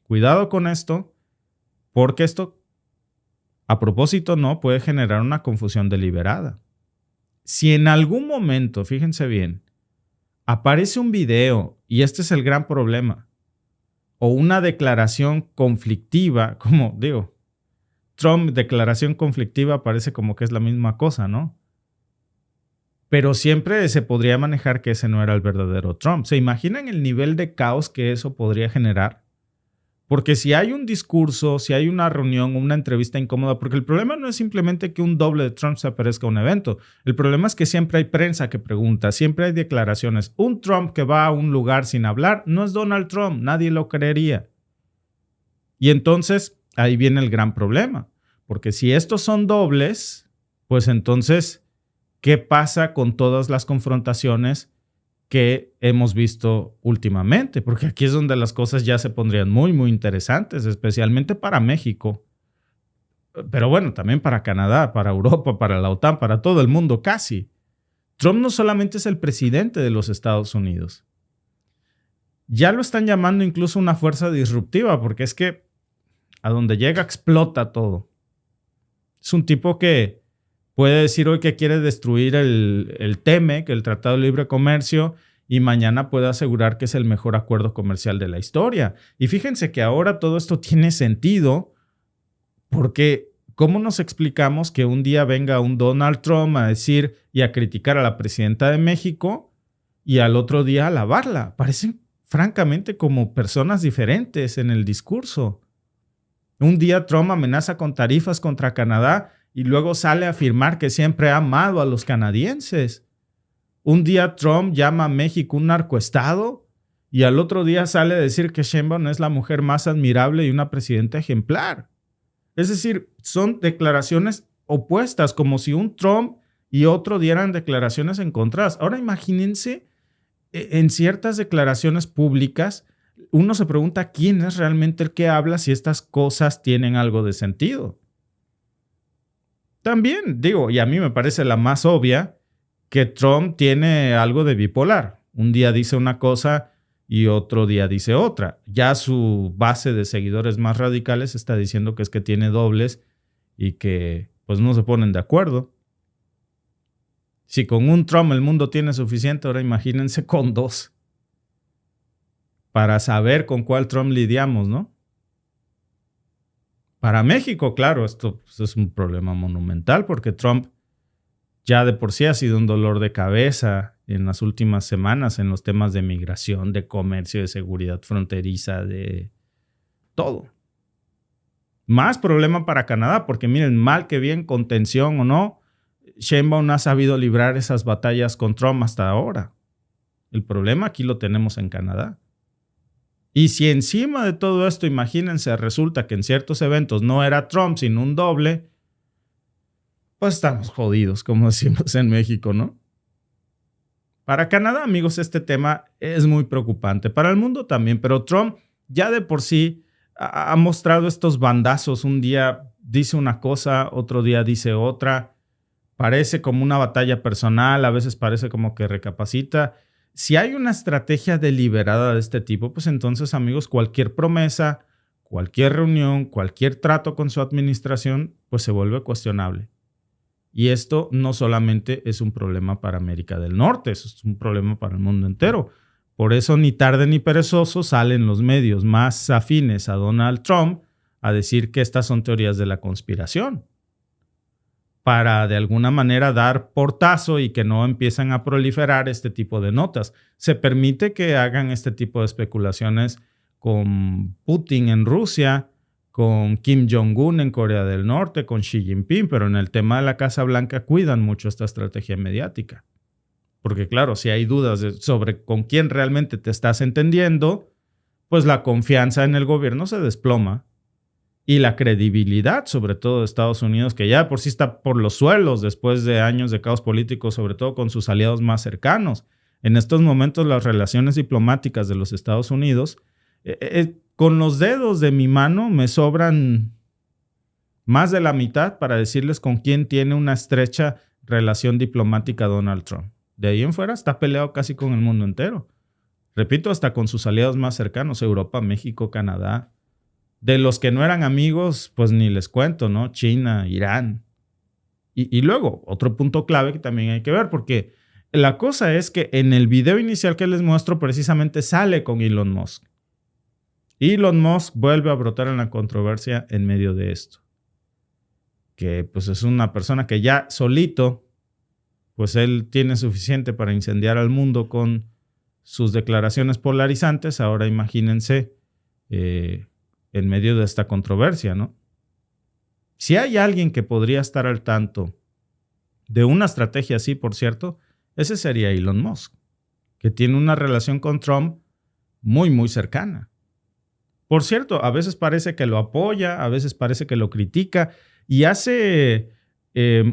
Cuidado con esto, porque esto, a propósito, no puede generar una confusión deliberada. Si en algún momento, fíjense bien, aparece un video, y este es el gran problema, o una declaración conflictiva, como digo, Trump, declaración conflictiva, parece como que es la misma cosa, ¿no? Pero siempre se podría manejar que ese no era el verdadero Trump. ¿Se imaginan el nivel de caos que eso podría generar? Porque si hay un discurso, si hay una reunión, una entrevista incómoda, porque el problema no es simplemente que un doble de Trump se aparezca a un evento. El problema es que siempre hay prensa que pregunta, siempre hay declaraciones. Un Trump que va a un lugar sin hablar no es Donald Trump, nadie lo creería. Y entonces ahí viene el gran problema, porque si estos son dobles, pues entonces, ¿qué pasa con todas las confrontaciones que hemos visto últimamente? Porque aquí es donde las cosas ya se pondrían muy, muy interesantes, especialmente para México. Pero bueno, también para Canadá, para Europa, para la OTAN, para todo el mundo casi. Trump no solamente es el presidente de los Estados Unidos. Ya lo están llamando incluso una fuerza disruptiva, porque es que a donde llega explota todo. Es un tipo que puede decir hoy que quiere destruir el TEMEC, el Tratado de Libre Comercio, y mañana puede asegurar que es el mejor acuerdo comercial de la historia. Y fíjense que ahora todo esto tiene sentido porque ¿cómo nos explicamos que un día venga un Donald Trump a decir y a criticar a la presidenta de México y al otro día a alabarla? Parecen francamente como personas diferentes en el discurso. Un día Trump amenaza con tarifas contra Canadá y luego sale a afirmar que siempre ha amado a los canadienses. Un día Trump llama a México un narcoestado y al otro día sale a decir que Sheinbaum es la mujer más admirable y una presidenta ejemplar. Es decir, son declaraciones opuestas, como si un Trump y otro dieran declaraciones encontradas. Ahora imagínense, en ciertas declaraciones públicas, uno se pregunta quién es realmente el que habla si estas cosas tienen algo de sentido. También digo, y a mí me parece la más obvia, que Trump tiene algo de bipolar. Un día dice una cosa y otro día dice otra. Ya su base de seguidores más radicales está diciendo que es que tiene dobles y que pues no se ponen de acuerdo. Si con un Trump el mundo tiene suficiente, ahora imagínense con dos. Para saber con cuál Trump lidiamos, ¿no? Para México, claro, esto pues, es un problema monumental porque Trump ya de por sí ha sido un dolor de cabeza en las últimas semanas en los temas de migración, de comercio, de seguridad fronteriza, de todo. Más problema para Canadá, porque miren, mal que bien, con tensión o no, Sheinbaum no ha sabido librar esas batallas con Trump hasta ahora. El problema aquí lo tenemos en Canadá. Y si encima de todo esto, imagínense, resulta que en ciertos eventos no era Trump, sino un doble, pues estamos jodidos, como decimos en México, ¿no? Para Canadá, amigos, este tema es muy preocupante. Para el mundo también, pero Trump ya de por sí ha mostrado estos bandazos. Un día dice una cosa, otro día dice otra. Parece como una batalla personal, a veces parece como que recapacita. Si hay una estrategia deliberada de este tipo, pues entonces, amigos, cualquier promesa, cualquier reunión, cualquier trato con su administración, pues se vuelve cuestionable. Y esto no solamente es un problema para América del Norte, eso es un problema para el mundo entero. Por eso ni tarde ni perezoso salen los medios más afines a Donald Trump a decir que estas son teorías de la conspiración, para de alguna manera dar portazo y que no empiezan a proliferar este tipo de notas. Se permite que hagan este tipo de especulaciones con Putin en Rusia, con Kim Jong-un en Corea del Norte, con Xi Jinping, pero en el tema de la Casa Blanca cuidan mucho esta estrategia mediática. Porque claro, si hay dudas sobre con quién realmente te estás entendiendo, pues la confianza en el gobierno se desploma. Y la credibilidad, sobre todo de Estados Unidos, que ya por sí está por los suelos después de años de caos político, sobre todo con sus aliados más cercanos. En estos momentos las relaciones diplomáticas de los Estados Unidos, con los dedos de mi mano me sobran más de la mitad para decirles con quién tiene una estrecha relación diplomática Donald Trump. De ahí en fuera está peleado casi con el mundo entero. Repito, hasta con sus aliados más cercanos, Europa, México, Canadá. De los que no eran amigos, pues ni les cuento, ¿no? China, Irán. Y luego, otro punto clave que también hay que ver, porque la cosa es que en el video inicial que les muestro precisamente sale con Elon Musk. Elon Musk vuelve a brotar en la controversia en medio de esto. Que pues es una persona que ya solito, pues él tiene suficiente para incendiar al mundo con sus declaraciones polarizantes. Ahora imagínense en medio de esta controversia, ¿no? Si hay alguien que podría estar al tanto de una estrategia así, por cierto, ese sería Elon Musk, que tiene una relación con Trump muy, muy cercana. Por cierto, a veces parece que lo apoya, a veces parece que lo critica, y hace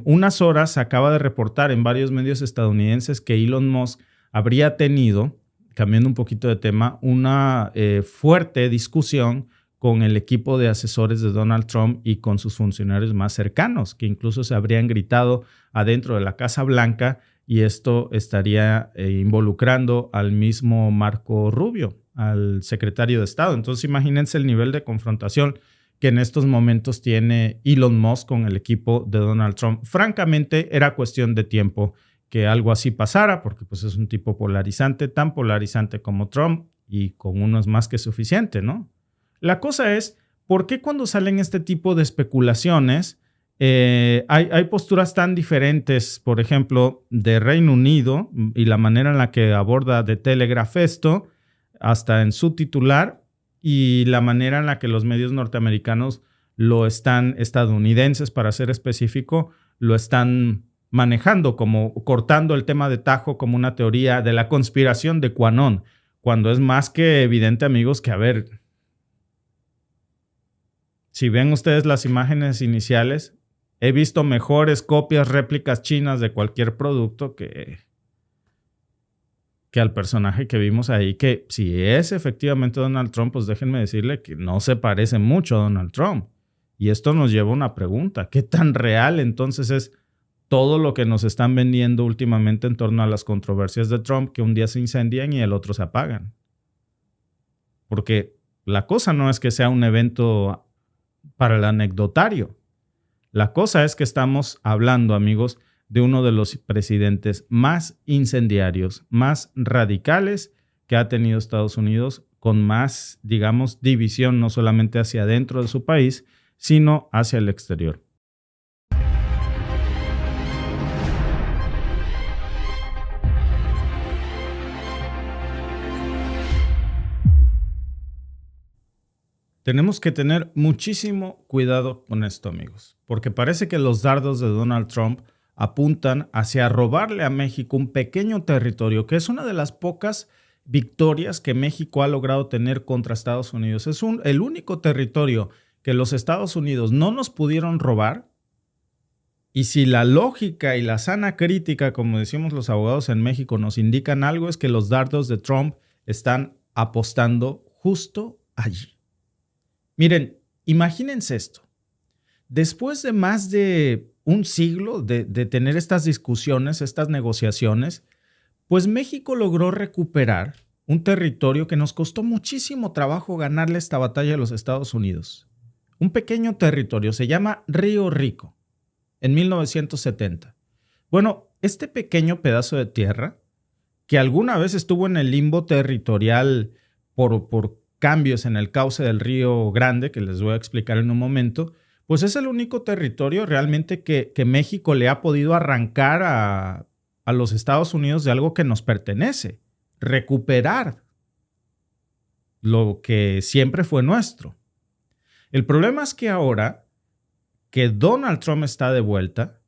unas horas acaba de reportar en varios medios estadounidenses que Elon Musk habría tenido, cambiando un poquito de tema, una fuerte discusión con el equipo de asesores de Donald Trump y con sus funcionarios más cercanos, que incluso se habrían gritado adentro de la Casa Blanca, y esto estaría involucrando al mismo Marco Rubio, al secretario de Estado. Entonces imagínense el nivel de confrontación que en estos momentos tiene Elon Musk con el equipo de Donald Trump. Francamente, era cuestión de tiempo que algo así pasara, porque pues, es un tipo polarizante, tan polarizante como Trump, y con uno es más que suficiente, ¿no? La cosa es, ¿por qué cuando salen este tipo de especulaciones hay posturas tan diferentes, por ejemplo, de Reino Unido y la manera en la que aborda The Telegraph esto, hasta en su titular, y la manera en la que los medios norteamericanos lo están, estadounidenses para ser específico, lo están manejando como cortando el tema de tajo como una teoría de la conspiración de QAnon, cuando es más que evidente, amigos, que a ver, si ven ustedes las imágenes iniciales, he visto mejores copias, réplicas chinas de cualquier producto que al personaje que vimos ahí, que si es efectivamente Donald Trump, pues déjenme decirle que no se parece mucho a Donald Trump. Y esto nos lleva a una pregunta. ¿Qué tan real entonces es todo lo que nos están vendiendo últimamente en torno a las controversias de Trump, que un día se incendian y el otro se apagan? Porque la cosa no es que sea un evento para el anecdotario. La cosa es que estamos hablando, amigos, de uno de los presidentes más incendiarios, más radicales que ha tenido Estados Unidos, con más, digamos, división no solamente hacia adentro de su país, sino hacia el exterior. Tenemos que tener muchísimo cuidado con esto, amigos, porque parece que los dardos de Donald Trump apuntan hacia robarle a México un pequeño territorio, que es una de las pocas victorias que México ha logrado tener contra Estados Unidos. Es el único territorio que los Estados Unidos no nos pudieron robar. Y si la lógica y la sana crítica, como decimos los abogados en México, nos indican algo, es que los dardos de Trump están apostando justo allí. Miren, imagínense esto. Después de más de un siglo de tener estas discusiones, estas negociaciones, pues México logró recuperar un territorio que nos costó muchísimo trabajo ganarle esta batalla a los Estados Unidos. Un pequeño territorio, se llama Río Rico, en 1970. Bueno, este pequeño pedazo de tierra, que alguna vez estuvo en el limbo territorial por cambios en el cauce del Río Grande, que les voy a explicar en un momento, pues es el único territorio realmente que México le ha podido arrancar a los Estados Unidos de algo que nos pertenece, recuperar lo que siempre fue nuestro. El problema es que ahora que Donald Trump está de vuelta,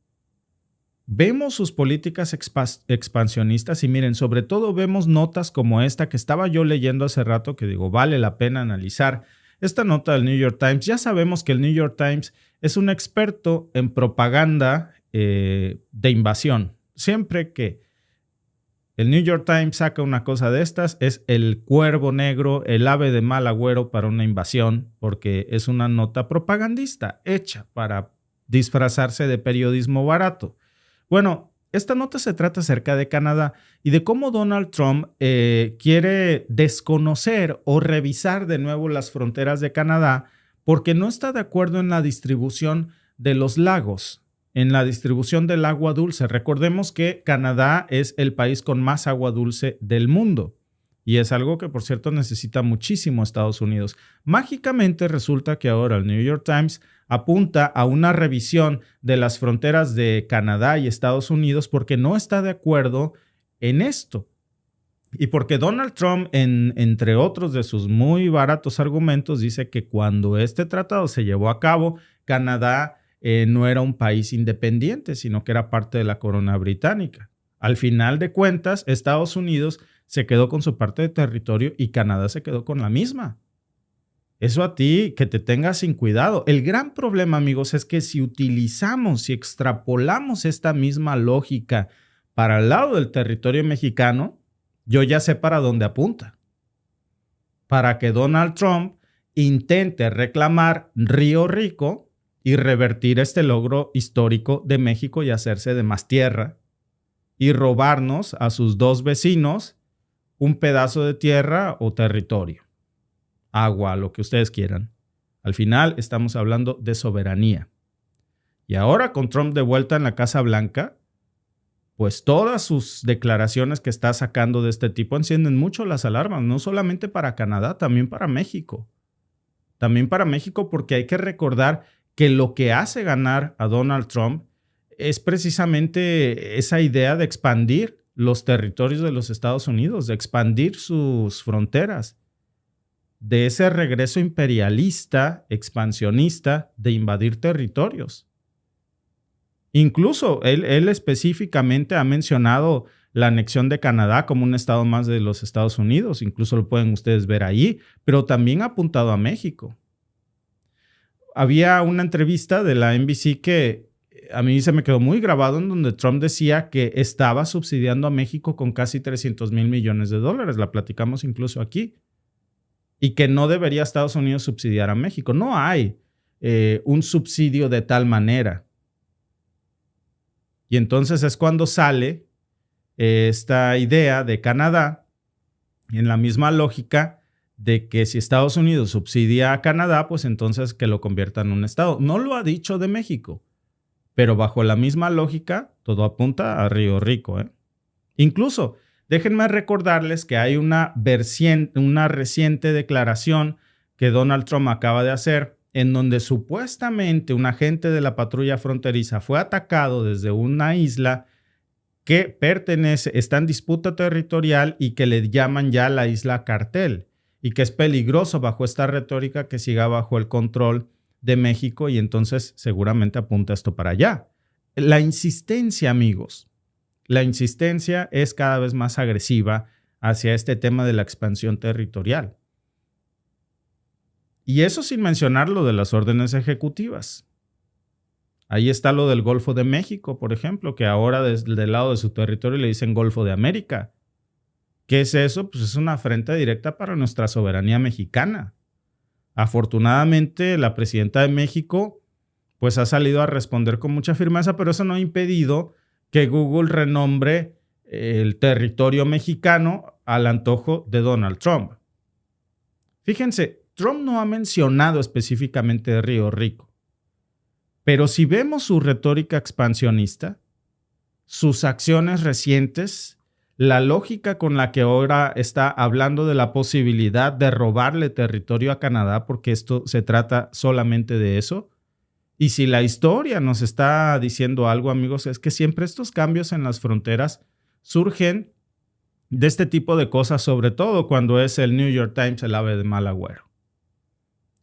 vemos sus políticas expansionistas y miren, sobre todo vemos notas como esta que estaba yo leyendo hace rato, que digo, vale la pena analizar. Esta nota del New York Times, ya sabemos que el New York Times es un experto en propaganda de invasión. Siempre que el New York Times saca una cosa de estas, es el cuervo negro, el ave de mal agüero para una invasión, porque es una nota propagandista hecha para disfrazarse de periodismo barato. Bueno, esta nota se trata acerca de Canadá y de cómo Donald Trump quiere desconocer o revisar de nuevo las fronteras de Canadá porque no está de acuerdo en la distribución de los lagos, en la distribución del agua dulce. Recordemos que Canadá es el país con más agua dulce del mundo y es algo que, por cierto, necesita muchísimo Estados Unidos. Mágicamente resulta que ahora el New York Times apunta a una revisión de las fronteras de Canadá y Estados Unidos porque no está de acuerdo en esto. Y porque Donald Trump, entre otros de sus muy baratos argumentos, dice que cuando este tratado se llevó a cabo, Canadá no era un país independiente, sino que era parte de la corona británica. Al final de cuentas, Estados Unidos se quedó con su parte de territorio y Canadá se quedó con la misma. Eso a ti, que te tengas sin cuidado. El gran problema, amigos, es que si utilizamos, si extrapolamos esta misma lógica para el lado del territorio mexicano, yo ya sé para dónde apunta. Para que Donald Trump intente reclamar Río Rico y revertir este logro histórico de México y hacerse de más tierra y robarnos a sus dos vecinos un pedazo de tierra o territorio. Agua, lo que ustedes quieran. Al final estamos hablando de soberanía. Y ahora con Trump de vuelta en la Casa Blanca, pues todas sus declaraciones que está sacando de este tipo encienden mucho las alarmas, no solamente para Canadá, también para México. También para México porque hay que recordar que lo que hace ganar a Donald Trump es precisamente esa idea de expandir los territorios de los Estados Unidos, de expandir sus fronteras, de ese regreso imperialista, expansionista, de invadir territorios. Incluso él específicamente ha mencionado la anexión de Canadá como un estado más de los Estados Unidos, incluso lo pueden ustedes ver allí, pero también ha apuntado a México. Había una entrevista de la NBC que a mí se me quedó muy grabado en donde Trump decía que estaba subsidiando a México con casi $300 mil millones. La platicamos incluso aquí. Y que no debería Estados Unidos subsidiar a México. No hay un subsidio de tal manera. Y entonces es cuando sale esta idea de Canadá, en la misma lógica de que si Estados Unidos subsidia a Canadá, pues entonces que lo convierta en un estado. No lo ha dicho de México, pero bajo la misma lógica, todo apunta a Río Rico. Incluso, déjenme recordarles que hay una reciente declaración que Donald Trump acaba de hacer, en donde supuestamente un agente de la patrulla fronteriza fue atacado desde una isla que está en disputa territorial y que le llaman ya la isla Cartel. y que es peligroso bajo esta retórica que siga bajo el control de México y entonces seguramente apunta esto para allá. La insistencia, amigos, la insistencia es cada vez más agresiva hacia este tema de la expansión territorial. Y eso sin mencionar lo de las órdenes ejecutivas. Ahí está lo del Golfo de México, por ejemplo, que ahora desde el lado de su territorio le dicen Golfo de América. ¿Qué es eso? Pues es una afrenta directa para nuestra soberanía mexicana. Afortunadamente, la presidenta de México pues ha salido a responder con mucha firmeza, pero eso no ha impedido que Google renombre el territorio mexicano al antojo de Donald Trump. Fíjense, Trump no ha mencionado específicamente Río Rico, pero si vemos su retórica expansionista, sus acciones recientes, la lógica con la que ahora está hablando de la posibilidad de robarle territorio a Canadá, porque esto se trata solamente de eso. Y si la historia nos está diciendo algo, amigos, es que siempre estos cambios en las fronteras surgen de este tipo de cosas, sobre todo cuando es el New York Times el ave de mal agüero.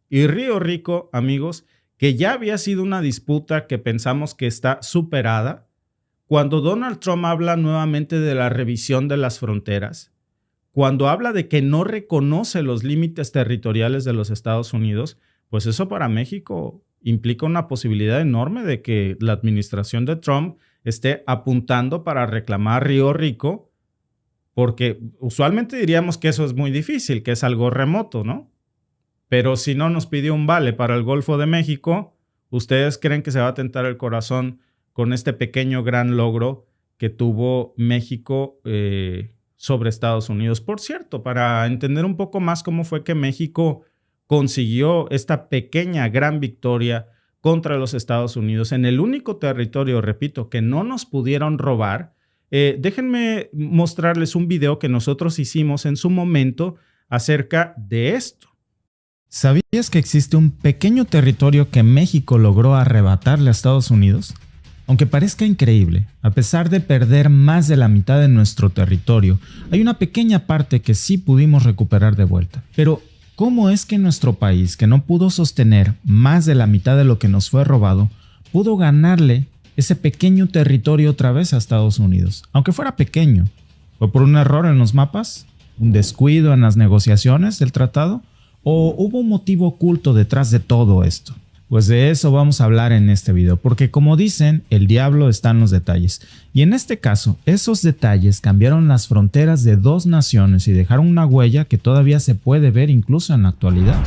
Y Río Rico, amigos, que ya había sido una disputa que pensamos que está superada, cuando Donald Trump habla nuevamente de la revisión de las fronteras, cuando habla de que no reconoce los límites territoriales de los Estados Unidos, pues eso para México implica una posibilidad enorme de que la administración de Trump esté apuntando para reclamar Río Rico, porque usualmente diríamos que eso es muy difícil, que es algo remoto, ¿no? Pero si no nos pidió un vale para el Golfo de México, ¿ustedes creen que se va a tentar el corazón con este pequeño gran logro que tuvo México sobre Estados Unidos? Por cierto, para entender un poco más cómo fue que México consiguió esta pequeña gran victoria contra los Estados Unidos en el único territorio, repito, que no nos pudieron robar, déjenme mostrarles un video que nosotros hicimos en su momento acerca de esto. ¿Sabías que existe un pequeño territorio que México logró arrebatarle a Estados Unidos? Aunque parezca increíble, a pesar de perder más de la mitad de nuestro territorio, hay una pequeña parte que sí pudimos recuperar de vuelta. Pero, ¿cómo es que nuestro país, que no pudo sostener más de la mitad de lo que nos fue robado, pudo ganarle ese pequeño territorio otra vez a Estados Unidos? Aunque fuera pequeño. ¿Fue por un error en los mapas? ¿Un descuido en las negociaciones del tratado? ¿O hubo un motivo oculto detrás de todo esto? Pues de eso vamos a hablar en este video, porque como dicen, el diablo está en los detalles. Y en este caso, esos detalles cambiaron las fronteras de dos naciones y dejaron una huella que todavía se puede ver incluso en la actualidad.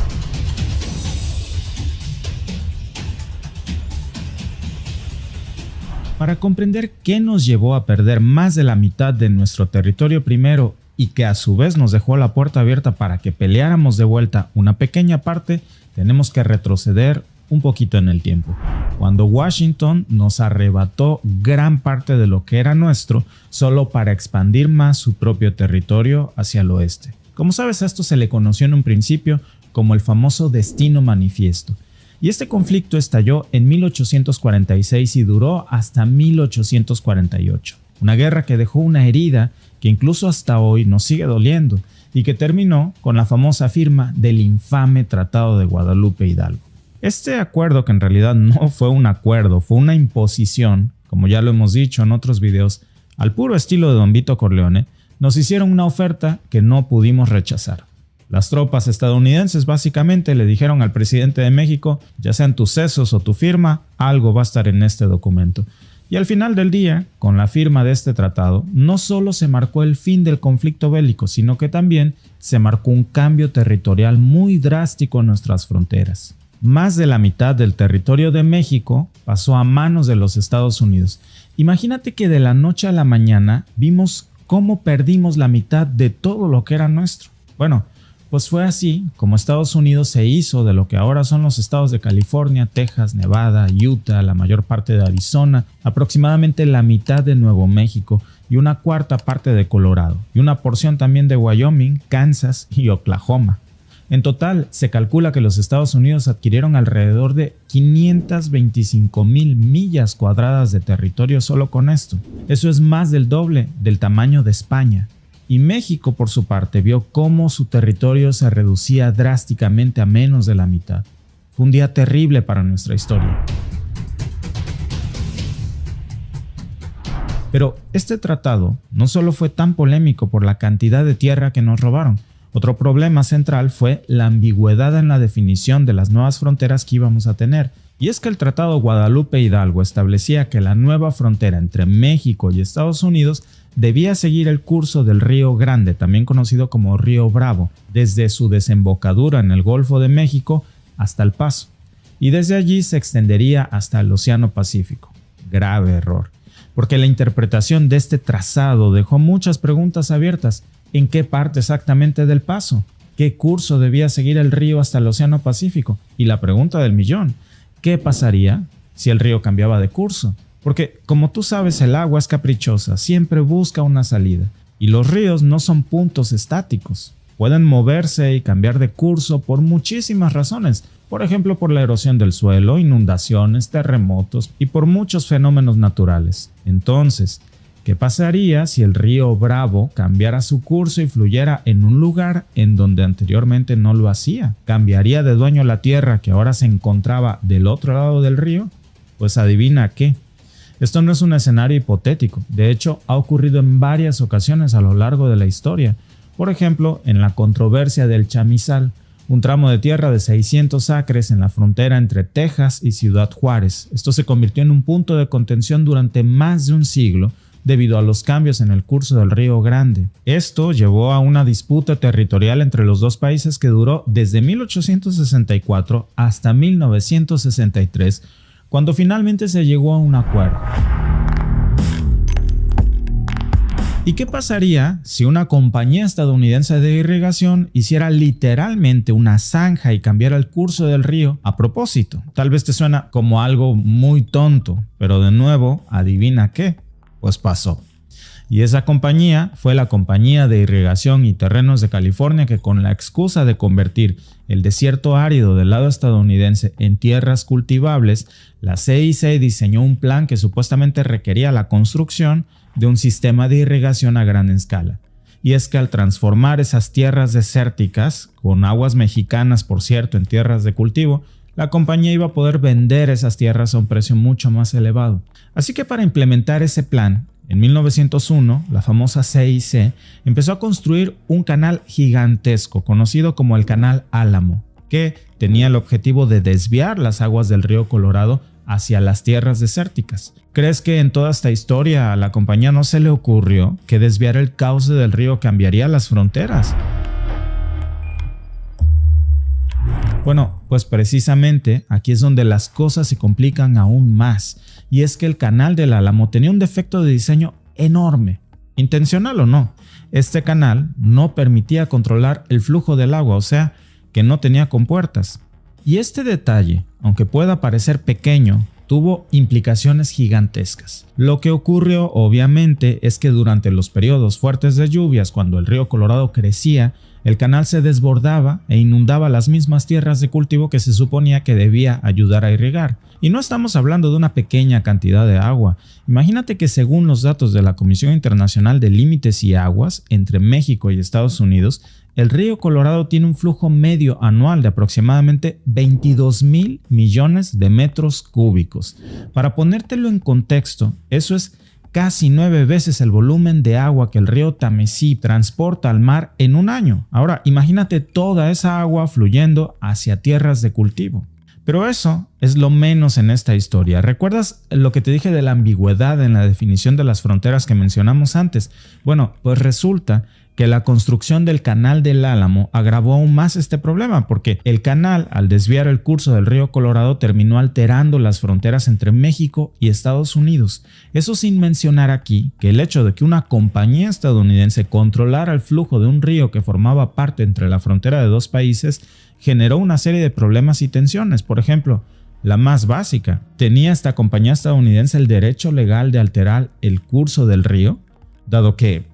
Para comprender qué nos llevó a perder más de la mitad de nuestro territorio primero y que a su vez nos dejó la puerta abierta para que peleáramos de vuelta una pequeña parte, tenemos que retroceder un poquito en el tiempo, cuando Washington nos arrebató gran parte de lo que era nuestro solo para expandir más su propio territorio hacia el oeste. Como sabes, a esto se le conoció en un principio como el famoso Destino Manifiesto, y este conflicto estalló en 1846 y duró hasta 1848, una guerra que dejó una herida que incluso hasta hoy nos sigue doliendo y que terminó con la famosa firma del infame Tratado de Guadalupe Hidalgo. Este acuerdo, que en realidad no fue un acuerdo, fue una imposición, como ya lo hemos dicho en otros videos, al puro estilo de Don Vito Corleone, nos hicieron una oferta que no pudimos rechazar. Las tropas estadounidenses básicamente le dijeron al presidente de México, ya sean tus sesos o tu firma, algo va a estar en este documento. Y al final del día, con la firma de este tratado, no solo se marcó el fin del conflicto bélico, sino que también se marcó un cambio territorial muy drástico en nuestras fronteras. Más de la mitad del territorio de México pasó a manos de los Estados Unidos. Imagínate que de la noche a la mañana vimos cómo perdimos la mitad de todo lo que era nuestro. Bueno, pues fue así como Estados Unidos se hizo de lo que ahora son los estados de California, Texas, Nevada, Utah, la mayor parte de Arizona, aproximadamente la mitad de Nuevo México y una cuarta parte de Colorado, y una porción también de Wyoming, Kansas y Oklahoma. En total, se calcula que los Estados Unidos adquirieron alrededor de 525,000 millas cuadradas de territorio solo con esto. Eso es más del doble del tamaño de España. y México, por su parte, vio cómo su territorio se reducía drásticamente a menos de la mitad. Fue un día terrible para nuestra historia. Pero este tratado no solo fue tan polémico por la cantidad de tierra que nos robaron. Otro problema central fue la ambigüedad en la definición de las nuevas fronteras que íbamos a tener. Y es que el Tratado Guadalupe Hidalgo establecía que la nueva frontera entre México y Estados Unidos debía seguir el curso del Río Grande, también conocido como Río Bravo, desde su desembocadura en el Golfo de México hasta El Paso. Y desde allí se extendería hasta el Océano Pacífico. Grave error, porque la interpretación de este trazado dejó muchas preguntas abiertas. ¿En qué parte exactamente del paso? ¿Qué curso debía seguir el río hasta el Océano Pacífico? Y la pregunta del millón, ¿qué pasaría si el río cambiaba de curso? Porque, como tú sabes, el agua es caprichosa, siempre busca una salida. Y los ríos no son puntos estáticos. Pueden moverse y cambiar de curso por muchísimas razones. Por ejemplo, por la erosión del suelo, inundaciones, terremotos y por muchos fenómenos naturales. Entonces, ¿qué pasaría si el río Bravo cambiara su curso y fluyera en un lugar en donde anteriormente no lo hacía? ¿Cambiaría de dueño la tierra que ahora se encontraba del otro lado del río? Pues adivina qué. Esto no es un escenario hipotético. De hecho, ha ocurrido en varias ocasiones a lo largo de la historia. Por ejemplo, en la controversia del Chamizal, un tramo de tierra de 600 acres en la frontera entre Texas y Ciudad Juárez. Esto se convirtió en un punto de contención durante más de un siglo debido a los cambios en el curso del Río Grande. Esto llevó a una disputa territorial entre los dos países que duró desde 1864 hasta 1963, cuando finalmente se llegó a un acuerdo. ¿Y qué pasaría si una compañía estadounidense de irrigación hiciera literalmente una zanja y cambiara el curso del río a propósito? Tal vez te suena como algo muy tonto, pero de nuevo, adivina qué. Pues pasó. Y esa compañía fue la Compañía de Irrigación y Terrenos de California, que con la excusa de convertir el desierto árido del lado estadounidense en tierras cultivables, la CIC diseñó un plan que supuestamente requería la construcción de un sistema de irrigación a gran escala. Y es que al transformar esas tierras desérticas, con aguas mexicanas por cierto en tierras de cultivo, la compañía iba a poder vender esas tierras a un precio mucho más elevado. Así que para implementar ese plan, en 1901, la famosa CIC empezó a construir un canal gigantesco conocido como el Canal Álamo, que tenía el objetivo de desviar las aguas del río Colorado hacia las tierras desérticas. ¿Crees que en toda esta historia a la compañía no se le ocurrió que desviar el cauce del río cambiaría las fronteras? Bueno, pues precisamente aquí es donde las cosas se complican aún más, y es que el Canal del Álamo tenía un defecto de diseño enorme, intencional o no. Este canal no permitía controlar el flujo del agua, o sea, que no tenía compuertas. Y este detalle, aunque pueda parecer pequeño, tuvo implicaciones gigantescas. Lo que ocurrió, obviamente, es que durante los periodos fuertes de lluvias, cuando el río Colorado crecía, el canal se desbordaba e inundaba las mismas tierras de cultivo que se suponía que debía ayudar a irrigar. Y no estamos hablando de una pequeña cantidad de agua. Imagínate que según los datos de la Comisión Internacional de Límites y Aguas entre México y Estados Unidos, el río Colorado tiene un flujo medio anual de aproximadamente 22,000 millones de metros cúbicos. Para ponértelo en contexto, eso es casi 9 veces el volumen de agua que el río Tamisí transporta al mar en un año. Ahora, imagínate toda esa agua fluyendo hacia tierras de cultivo. Pero eso es lo menos en esta historia. ¿Recuerdas lo que te dije de la ambigüedad en la definición de las fronteras que mencionamos antes? Bueno, pues resulta que la construcción del Canal del Álamo agravó aún más este problema, porque el canal, al desviar el curso del río Colorado, terminó alterando las fronteras entre México y Estados Unidos. Eso sin mencionar aquí que el hecho de que una compañía estadounidense controlara el flujo de un río que formaba parte entre la frontera de dos países generó una serie de problemas y tensiones. Por ejemplo, la más básica, ¿tenía esta compañía estadounidense el derecho legal de alterar el curso del río? Dado que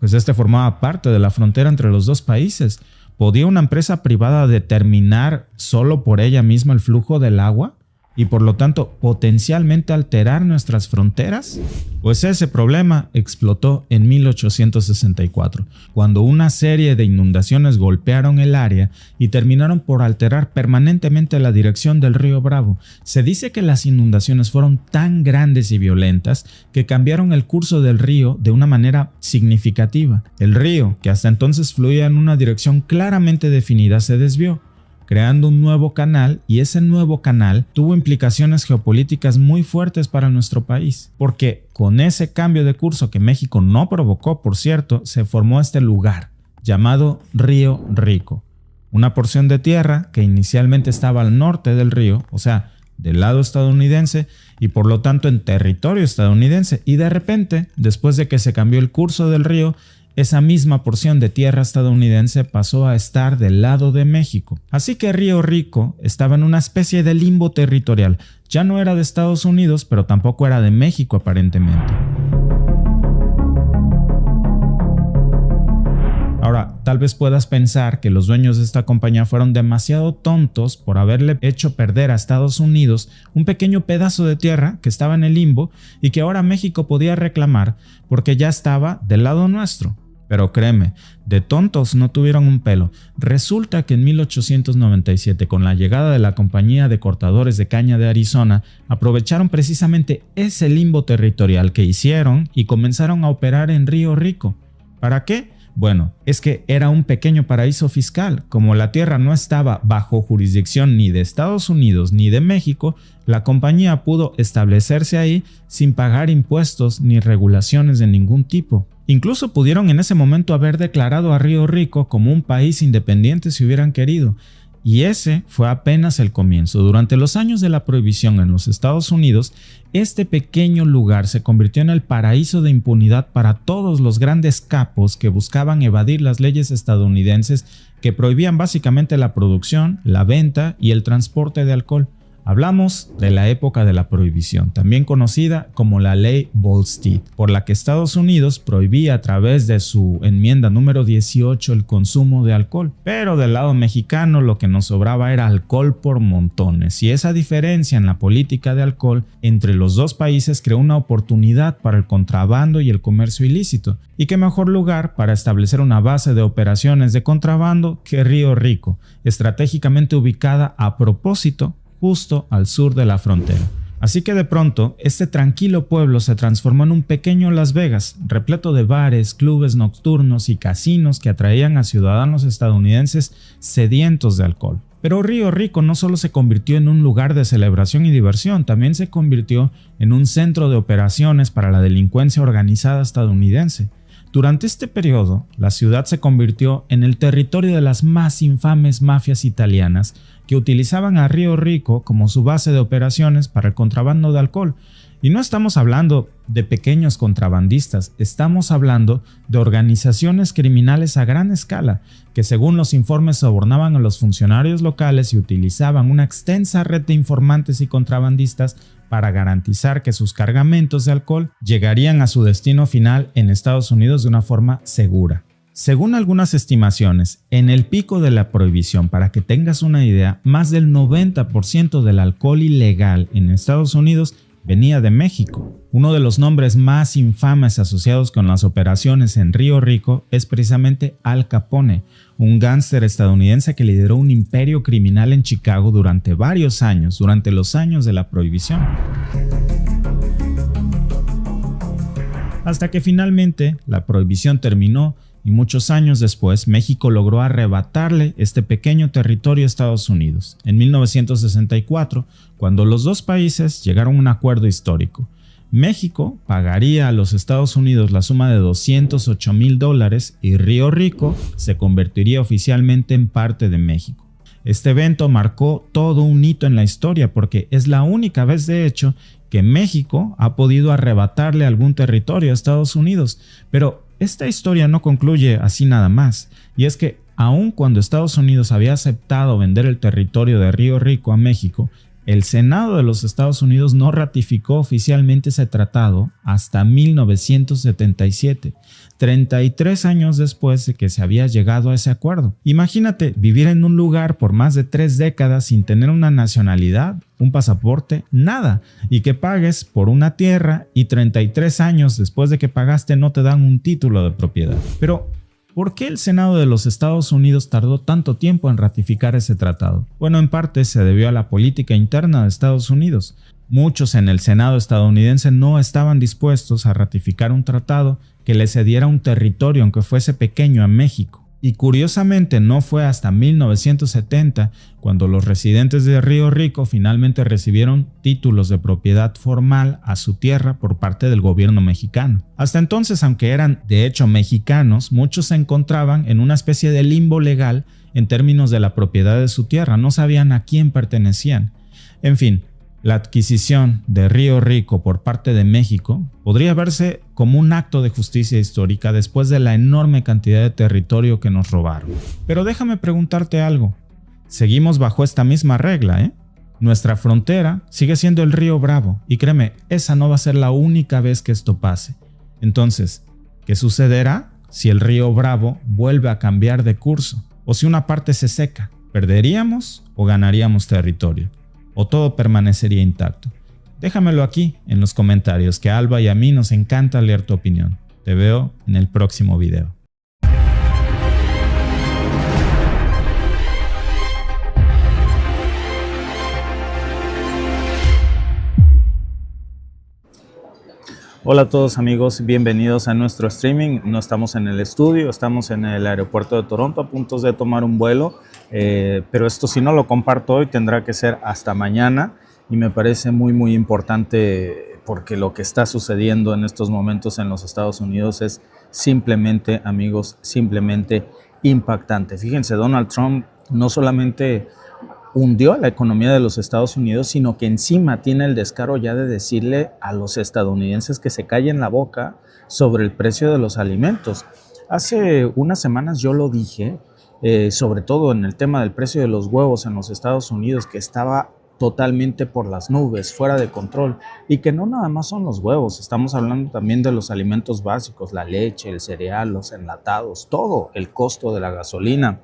pues este formaba parte de la frontera entre los dos países. ¿Podía una empresa privada determinar solo por ella misma el flujo del agua? y por lo tanto potencialmente alterar nuestras fronteras? Pues ese problema explotó en 1864, cuando una serie de inundaciones golpearon el área y terminaron por alterar permanentemente la dirección del río Bravo. Se dice que las inundaciones fueron tan grandes y violentas que cambiaron el curso del río de una manera significativa. El río, que hasta entonces fluía en una dirección claramente definida, se desvió, creando un nuevo canal, y ese nuevo canal tuvo implicaciones geopolíticas muy fuertes para nuestro país, porque con ese cambio de curso que México no provocó, por cierto, se formó este lugar llamado Río Rico, una porción de tierra que inicialmente estaba al norte del río, o sea, del lado estadounidense y por lo tanto en territorio estadounidense, y de repente, después de que se cambió el curso del río, esa misma porción de tierra estadounidense pasó a estar del lado de México. Así que Río Rico estaba en una especie de limbo territorial. Ya no era de Estados Unidos, pero tampoco era de México aparentemente. Ahora, tal vez puedas pensar que los dueños de esta compañía fueron demasiado tontos por haberle hecho perder a Estados Unidos un pequeño pedazo de tierra que estaba en el limbo y que ahora México podía reclamar porque ya estaba del lado nuestro. Pero créeme, de tontos no tuvieron un pelo. Resulta que en 1897, con la llegada de la compañía de cortadores de caña de Arizona, aprovecharon precisamente ese limbo territorial que hicieron y comenzaron a operar en Río Rico. ¿Para qué? Bueno, es que era un pequeño paraíso fiscal. Como la tierra no estaba bajo jurisdicción ni de Estados Unidos ni de México, la compañía pudo establecerse ahí sin pagar impuestos ni regulaciones de ningún tipo. Incluso pudieron en ese momento haber declarado a Río Rico como un país independiente si hubieran querido. Y ese fue apenas el comienzo. Durante los años de la prohibición en los Estados Unidos, este pequeño lugar se convirtió en el paraíso de impunidad para todos los grandes capos que buscaban evadir las leyes estadounidenses que prohibían básicamente la producción, la venta y el transporte de alcohol. Hablamos de la época de la prohibición, también conocida como la Ley Volstead, por la que Estados Unidos prohibía a través de su enmienda número 18 el consumo de alcohol. Pero del lado mexicano lo que nos sobraba era alcohol por montones, y esa diferencia en la política de alcohol entre los dos países creó una oportunidad para el contrabando y el comercio ilícito. Y qué mejor lugar para establecer una base de operaciones de contrabando que Río Rico, estratégicamente ubicada a propósito justo al sur de la frontera. Así que de pronto, este tranquilo pueblo se transformó en un pequeño Las Vegas, repleto de bares, clubes nocturnos y casinos que atraían a ciudadanos estadounidenses sedientos de alcohol. Pero Río Rico no solo se convirtió en un lugar de celebración y diversión, también se convirtió en un centro de operaciones para la delincuencia organizada estadounidense. Durante este periodo, la ciudad se convirtió en el territorio de las más infames mafias italianas que utilizaban a Río Rico como su base de operaciones para el contrabando de alcohol. Y no estamos hablando de pequeños contrabandistas, estamos hablando de organizaciones criminales a gran escala que, según los informes, sobornaban a los funcionarios locales y utilizaban una extensa red de informantes y contrabandistas para garantizar que sus cargamentos de alcohol llegarían a su destino final en Estados Unidos de una forma segura. Según algunas estimaciones, en el pico de la prohibición, para que tengas una idea, más del 90% del alcohol ilegal en Estados Unidos venía de México. Uno de los nombres más infames asociados con las operaciones en Río Rico es precisamente Al Capone, un gángster estadounidense que lideró un imperio criminal en Chicago durante varios años, durante los años de la prohibición. Hasta que finalmente la prohibición terminó y muchos años después México logró arrebatarle este pequeño territorio a Estados Unidos. En 1964, cuando los dos países llegaron a un acuerdo histórico, México pagaría a los Estados Unidos la suma de $208,000 y Río Rico se convertiría oficialmente en parte de México. Este evento marcó todo un hito en la historia porque es la única vez, de hecho, que México ha podido arrebatarle algún territorio a Estados Unidos. Pero esta historia no concluye así nada más, y es que aun cuando Estados Unidos había aceptado vender el territorio de Río Rico a México, el Senado de los Estados Unidos no ratificó oficialmente ese tratado hasta 1977, 33 años después de que se había llegado a ese acuerdo. Imagínate vivir en un lugar por más de 3 décadas sin tener una nacionalidad, un pasaporte, nada, y que pagues por una tierra y 33 años después de que pagaste no te dan un título de propiedad. Pero ¿por qué el Senado de los Estados Unidos tardó tanto tiempo en ratificar ese tratado? Bueno, en parte se debió a la política interna de Estados Unidos. Muchos en el Senado estadounidense no estaban dispuestos a ratificar un tratado que le cediera un territorio, aunque fuese pequeño, a México. Y curiosamente no fue hasta 1970 cuando los residentes de Río Rico finalmente recibieron títulos de propiedad formal a su tierra por parte del gobierno mexicano. Hasta entonces, aunque eran de hecho mexicanos, muchos se encontraban en una especie de limbo legal en términos de la propiedad de su tierra, no sabían a quién pertenecían. En fin, la adquisición de Río Rico por parte de México podría verse como un acto de justicia histórica después de la enorme cantidad de territorio que nos robaron. Pero déjame preguntarte algo. Seguimos bajo esta misma regla, ¿eh? Nuestra frontera sigue siendo el río Bravo y créeme, esa no va a ser la única vez que esto pase. Entonces, ¿qué sucederá si el río Bravo vuelve a cambiar de curso? O si una parte se seca, ¿perderíamos o ganaríamos territorio? ¿O todo permanecería intacto? Déjamelo aquí en los comentarios, que a Alba y a mí nos encanta leer tu opinión. Te veo en el próximo video. Hola a todos amigos, bienvenidos a nuestro streaming. No estamos en el estudio, estamos en el aeropuerto de Toronto a punto de tomar un vuelo, pero esto si no lo comparto hoy tendrá que ser hasta mañana y me parece muy importante porque lo que está sucediendo en estos momentos en los Estados Unidos es simplemente, amigos, simplemente impactante. Fíjense, Donald Trump no solamente hundió a la economía de los Estados Unidos, sino que encima tiene el descaro ya de decirle a los estadounidenses que se callen la boca sobre el precio de los alimentos. Hace unas semanas yo lo dije, sobre todo en el tema del precio de los huevos en los Estados Unidos, que estaba totalmente por las nubes, fuera de control, y que no nada más son los huevos, estamos hablando también de los alimentos básicos, la leche, el cereal, los enlatados, todo, el costo de la gasolina.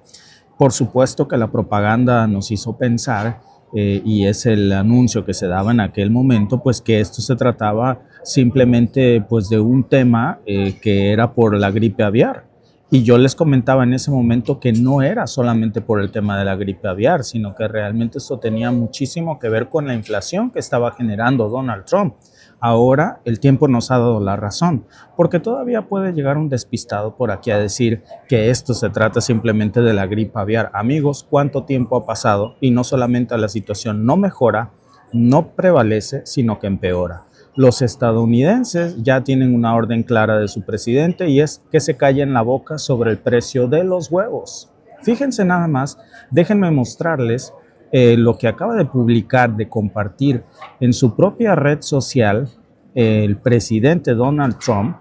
Por supuesto que la propaganda nos hizo pensar, y es el anuncio que se daba en aquel momento, pues que esto se trataba simplemente pues de un tema que era por la gripe aviar. Y yo les comentaba en ese momento que no era solamente por el tema de la gripe aviar, sino que realmente esto tenía muchísimo que ver con la inflación que estaba generando Donald Trump. Ahora el tiempo nos ha dado la razón, porque todavía puede llegar un despistado por aquí a decir que esto se trata simplemente de la gripe aviar. Amigos, ¿cuánto tiempo ha pasado? Y no solamente la situación no mejora, no prevalece, sino que empeora. Los estadounidenses ya tienen una orden clara de su presidente y es que se callen la boca sobre el precio de los huevos. Fíjense nada más, déjenme mostrarles lo que acaba de publicar, de compartir en su propia red social el presidente Donald Trump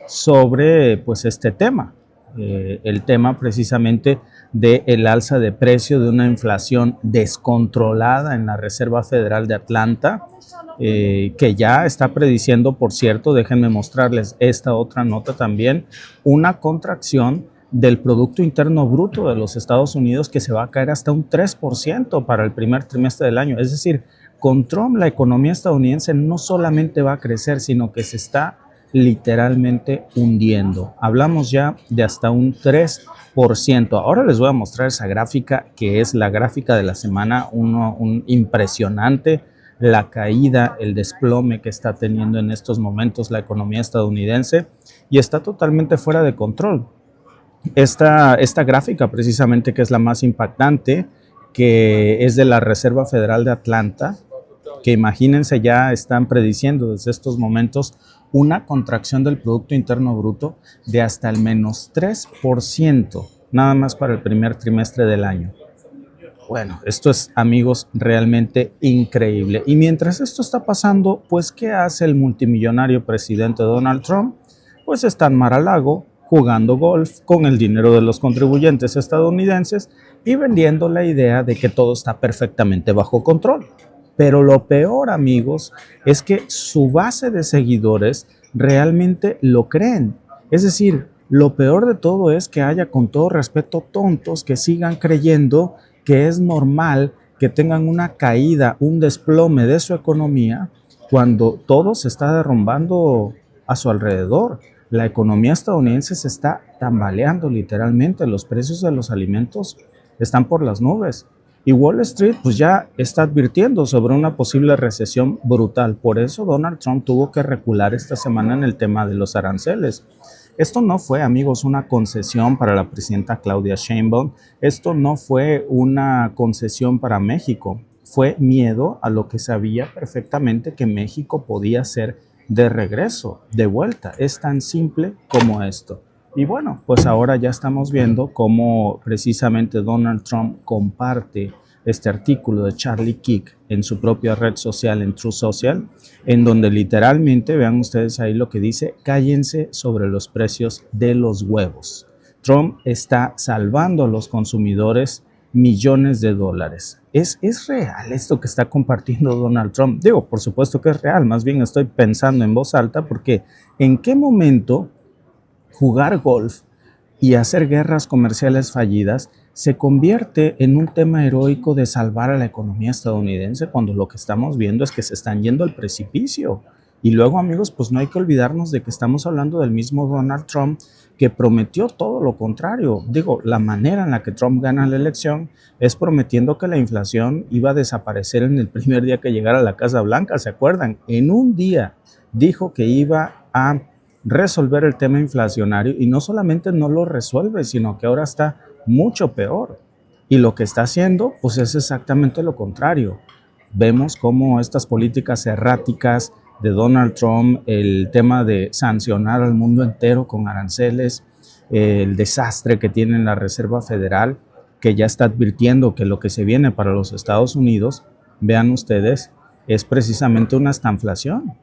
sobre pues, este tema. El tema precisamente del alza de precio de una inflación descontrolada en la Reserva Federal de Atlanta, que ya está prediciendo, por cierto, déjenme mostrarles esta otra nota también, una contracción del Producto Interno Bruto de los Estados Unidos que se va a caer hasta un 3% para el primer trimestre del año. Es decir, con Trump la economía estadounidense no solamente va a crecer, sino que se está literalmente hundiendo. Hablamos ya de hasta un 3%. Ahora les voy a mostrar esa gráfica que es la gráfica de la semana, un impresionante la caída, el desplome que está teniendo en estos momentos la economía estadounidense y está totalmente fuera de control. Esta gráfica precisamente que es la más impactante, que es de la Reserva Federal de Atlanta, que imagínense ya están prediciendo desde estos momentos una contracción del Producto Interno Bruto de hasta el menos 3%, nada más para el primer trimestre del año. Bueno, esto es, amigos, realmente increíble. Y mientras esto está pasando, pues, ¿qué hace el multimillonario presidente Donald Trump? Pues está en Mar-a-Lago jugando golf con el dinero de los contribuyentes estadounidenses y vendiendo la idea de que todo está perfectamente bajo control.
Pero lo peor, amigos, es que su base de seguidores realmente lo creen. Es decir, lo peor de todo es que haya, con todo respeto, tontos que sigan creyendo que es normal que tengan una caída, un desplome de su economía cuando todo se está derrumbando a su alrededor. La economía estadounidense se está tambaleando literalmente, los precios de los alimentos están por las nubes. Y Wall Street pues ya está advirtiendo sobre una posible recesión brutal. Por eso Donald Trump tuvo que recular esta semana en el tema de los aranceles. Esto no fue, amigos, una concesión para la presidenta Claudia Sheinbaum. Esto no fue una concesión para México. Fue miedo a lo que sabía perfectamente que México podía ser de regreso, de vuelta. Es tan simple como esto. Y bueno, pues ahora ya estamos viendo cómo precisamente Donald Trump comparte este artículo de Charlie Kirk en su propia red social, en Truth Social, en donde literalmente, vean ustedes ahí lo que dice: cállense sobre los precios de los huevos. Trump está salvando a los consumidores millones de dólares. ¿Es real esto que está compartiendo Donald Trump? Digo, por supuesto que es real, más bien estoy pensando en voz alta, porque ¿en qué momento jugar golf y hacer guerras comerciales fallidas se convierte en un tema heroico de salvar a la economía estadounidense, cuando lo que estamos viendo es que se están yendo al precipicio? Y luego, amigos, pues no hay que olvidarnos de que estamos hablando del mismo Donald Trump, que prometió todo lo contrario. Digo, la manera en la que Trump gana la elección es prometiendo que la inflación iba a desaparecer en el primer día que llegara a la Casa Blanca. ¿Se acuerdan? En un día dijo que iba a resolver el tema inflacionario, y no solamente no lo resuelve, sino que ahora está mucho peor. Y lo que está haciendo, pues es exactamente lo contrario. Vemos cómo estas políticas erráticas de Donald Trump, el tema de sancionar al mundo entero con aranceles, el desastre que tiene la Reserva Federal, que ya está advirtiendo que lo que se viene para los Estados Unidos, vean ustedes, es precisamente una estanflación,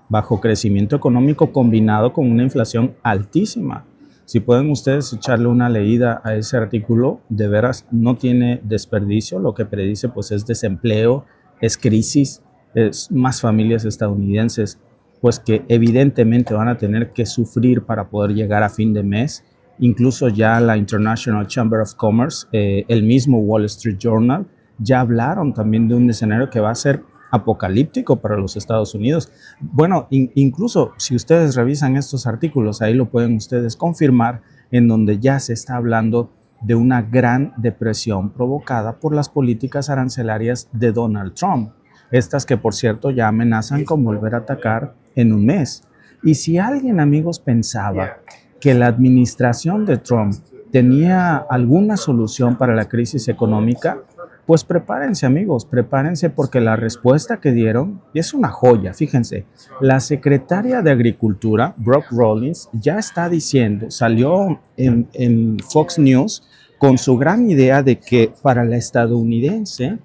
bajo crecimiento económico combinado con una inflación altísima. Si pueden ustedes echarle una leída a ese artículo, de veras no tiene desperdicio. Lo que predice pues es desempleo, es crisis, es más familias estadounidenses pues que evidentemente van a tener que sufrir para poder llegar a fin de mes. Incluso ya la International Chamber of Commerce, el mismo Wall Street Journal, ya hablaron también de un escenario que va a ser apocalíptico para los Estados Unidos. Bueno, incluso si ustedes revisan estos artículos, ahí lo pueden ustedes confirmar, en donde ya se está hablando de una gran depresión provocada por las políticas arancelarias de Donald Trump. Estas que, por cierto, ya amenazan con volver a atacar en un mes. Y si alguien, amigos, pensaba que la administración de Trump tenía alguna solución para la crisis económica, pues prepárense, amigos, prepárense, porque la respuesta que dieron es una joya. Fíjense, la secretaria de Agricultura, Brooke Rollins, ya está diciendo, salió en Fox News con su gran idea de que para la estadounidense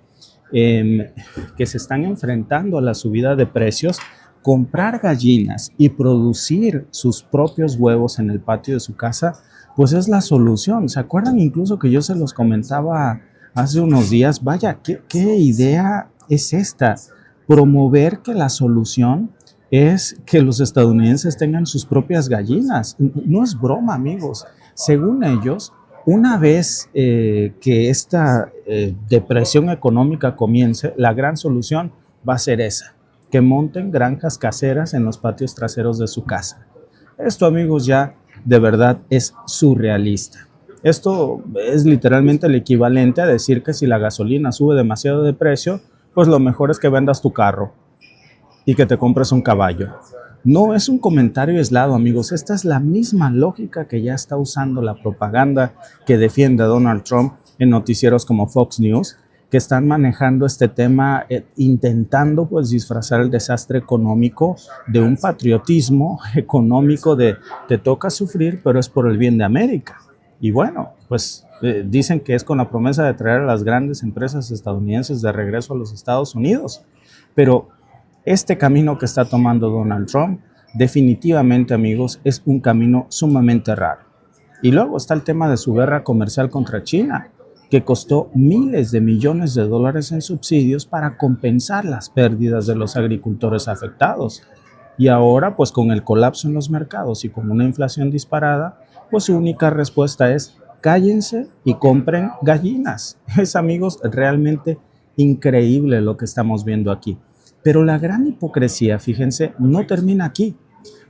que se están enfrentando a la subida de precios, comprar gallinas y producir sus propios huevos en el patio de su casa, pues es la solución. ¿Se acuerdan incluso que yo se los comentaba hace unos días? Vaya, ¿qué idea es esta? Promover que la solución es que los estadounidenses tengan sus propias gallinas. No es broma, amigos. Según ellos, una vez que esta depresión económica comience, la gran solución va a ser esa: que monten granjas caseras en los patios traseros de su casa. Esto, amigos, ya de verdad es surrealista. Esto es literalmente el equivalente a decir que si la gasolina sube demasiado de precio, pues lo mejor es que vendas tu carro y que te compres un caballo. No es un comentario aislado, amigos. Esta es la misma lógica que ya está usando la propaganda que defiende a Donald Trump en noticieros como Fox News, que están manejando este tema, intentando pues disfrazar el desastre económico de un patriotismo económico de te toca sufrir, pero es por el bien de América. Y bueno, pues dicen que es con la promesa de traer a las grandes empresas estadounidenses de regreso a los Estados Unidos. Pero este camino que está tomando Donald Trump, definitivamente, amigos, es un camino sumamente raro. Y luego está el tema de su guerra comercial contra China. que costó miles de millones de dólares en subsidios para compensar las pérdidas de los agricultores afectados. Y ahora, pues con el colapso en los mercados y con una inflación disparada, pues su única respuesta es cállense y compren gallinas. Es, amigos, realmente increíble lo que estamos viendo aquí. Pero la gran hipocresía, fíjense, no termina aquí.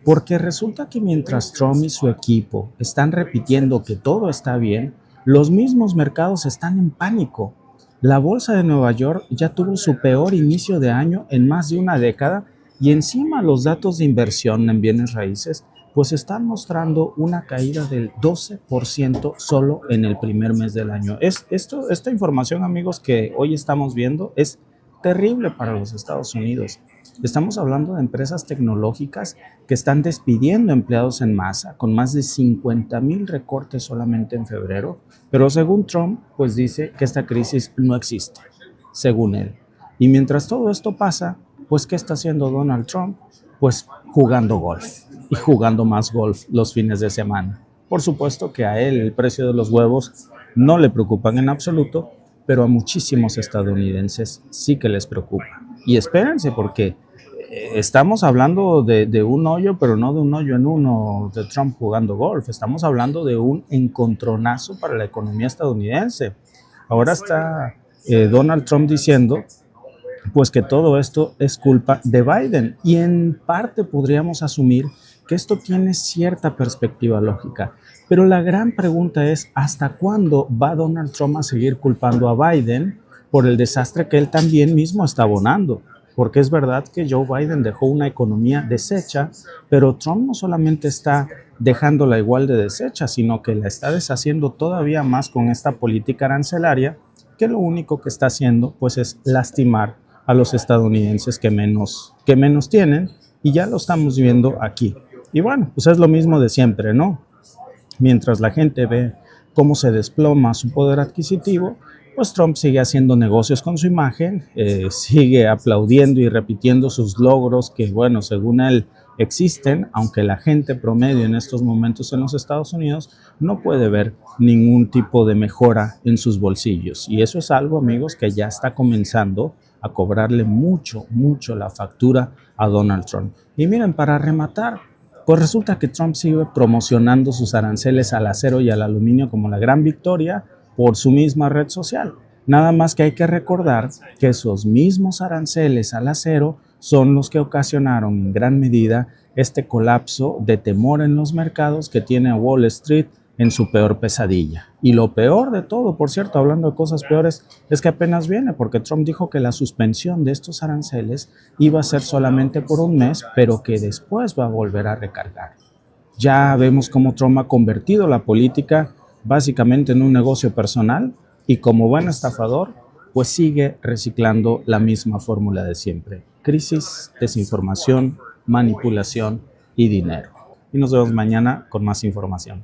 Porque resulta que mientras Trump y su equipo están repitiendo que todo está bien, los mismos mercados están en pánico. La bolsa de Nueva York ya tuvo su peor inicio de año en más de una década y encima los datos de inversión en bienes raíces pues están mostrando una caída del 12% solo en el primer mes del año. Esta información, amigos, que hoy estamos viendo es terrible para los Estados Unidos. Estamos hablando de empresas tecnológicas que están despidiendo empleados en masa, con más de 50,000 recortes solamente en febrero, pero según Trump, pues dice que esta crisis no existe, según él. Y mientras todo esto pasa, pues ¿qué está haciendo Donald Trump? Pues jugando golf, y jugando más golf los fines de semana. Por supuesto que a él el precio de los huevos no le preocupan en absoluto, pero a muchísimos estadounidenses sí que les preocupa. Y espérense, porque estamos hablando de un hoyo, pero no de un hoyo en uno de Trump jugando golf. Estamos hablando de un encontronazo para la economía estadounidense. Ahora está Donald Trump diciendo pues que todo esto es culpa de Biden. Y en parte podríamos asumir que esto tiene cierta perspectiva lógica. Pero la gran pregunta es, ¿hasta cuándo va Donald Trump a seguir culpando a Biden por el desastre que él también mismo está abonando? Porque es verdad que Joe Biden dejó una economía deshecha, pero Trump no solamente está dejándola igual de deshecha, sino que la está deshaciendo todavía más con esta política arancelaria, que lo único que está haciendo pues es lastimar a los estadounidenses que menos tienen, y ya lo estamos viendo aquí. Y bueno, pues es lo mismo de siempre, ¿no? Mientras la gente ve cómo se desploma su poder adquisitivo, pues Trump sigue haciendo negocios con su imagen, sigue aplaudiendo y repitiendo sus logros que, bueno, según él existen, aunque la gente promedio en estos momentos en los Estados Unidos no puede ver ningún tipo de mejora en sus bolsillos. Y eso es algo, amigos, que ya está comenzando a cobrarle mucho la factura a Donald Trump. Y miren, para rematar, pues resulta que Trump sigue promocionando sus aranceles al acero y al aluminio como la gran victoria por su misma red social. Nada más que hay que recordar que esos mismos aranceles al acero son los que ocasionaron en gran medida este colapso de temor en los mercados que tiene a Wall Street en su peor pesadilla. Y lo peor de todo, por cierto, hablando de cosas peores, es que apenas viene, porque Trump dijo que la suspensión de estos aranceles iba a ser solamente por un mes, pero que después va a volver a recargar. Ya vemos cómo Trump ha convertido la política básicamente en un negocio personal y como buen estafador, pues sigue reciclando la misma fórmula de siempre. Crisis, desinformación, manipulación y dinero. Y nos vemos mañana con más información.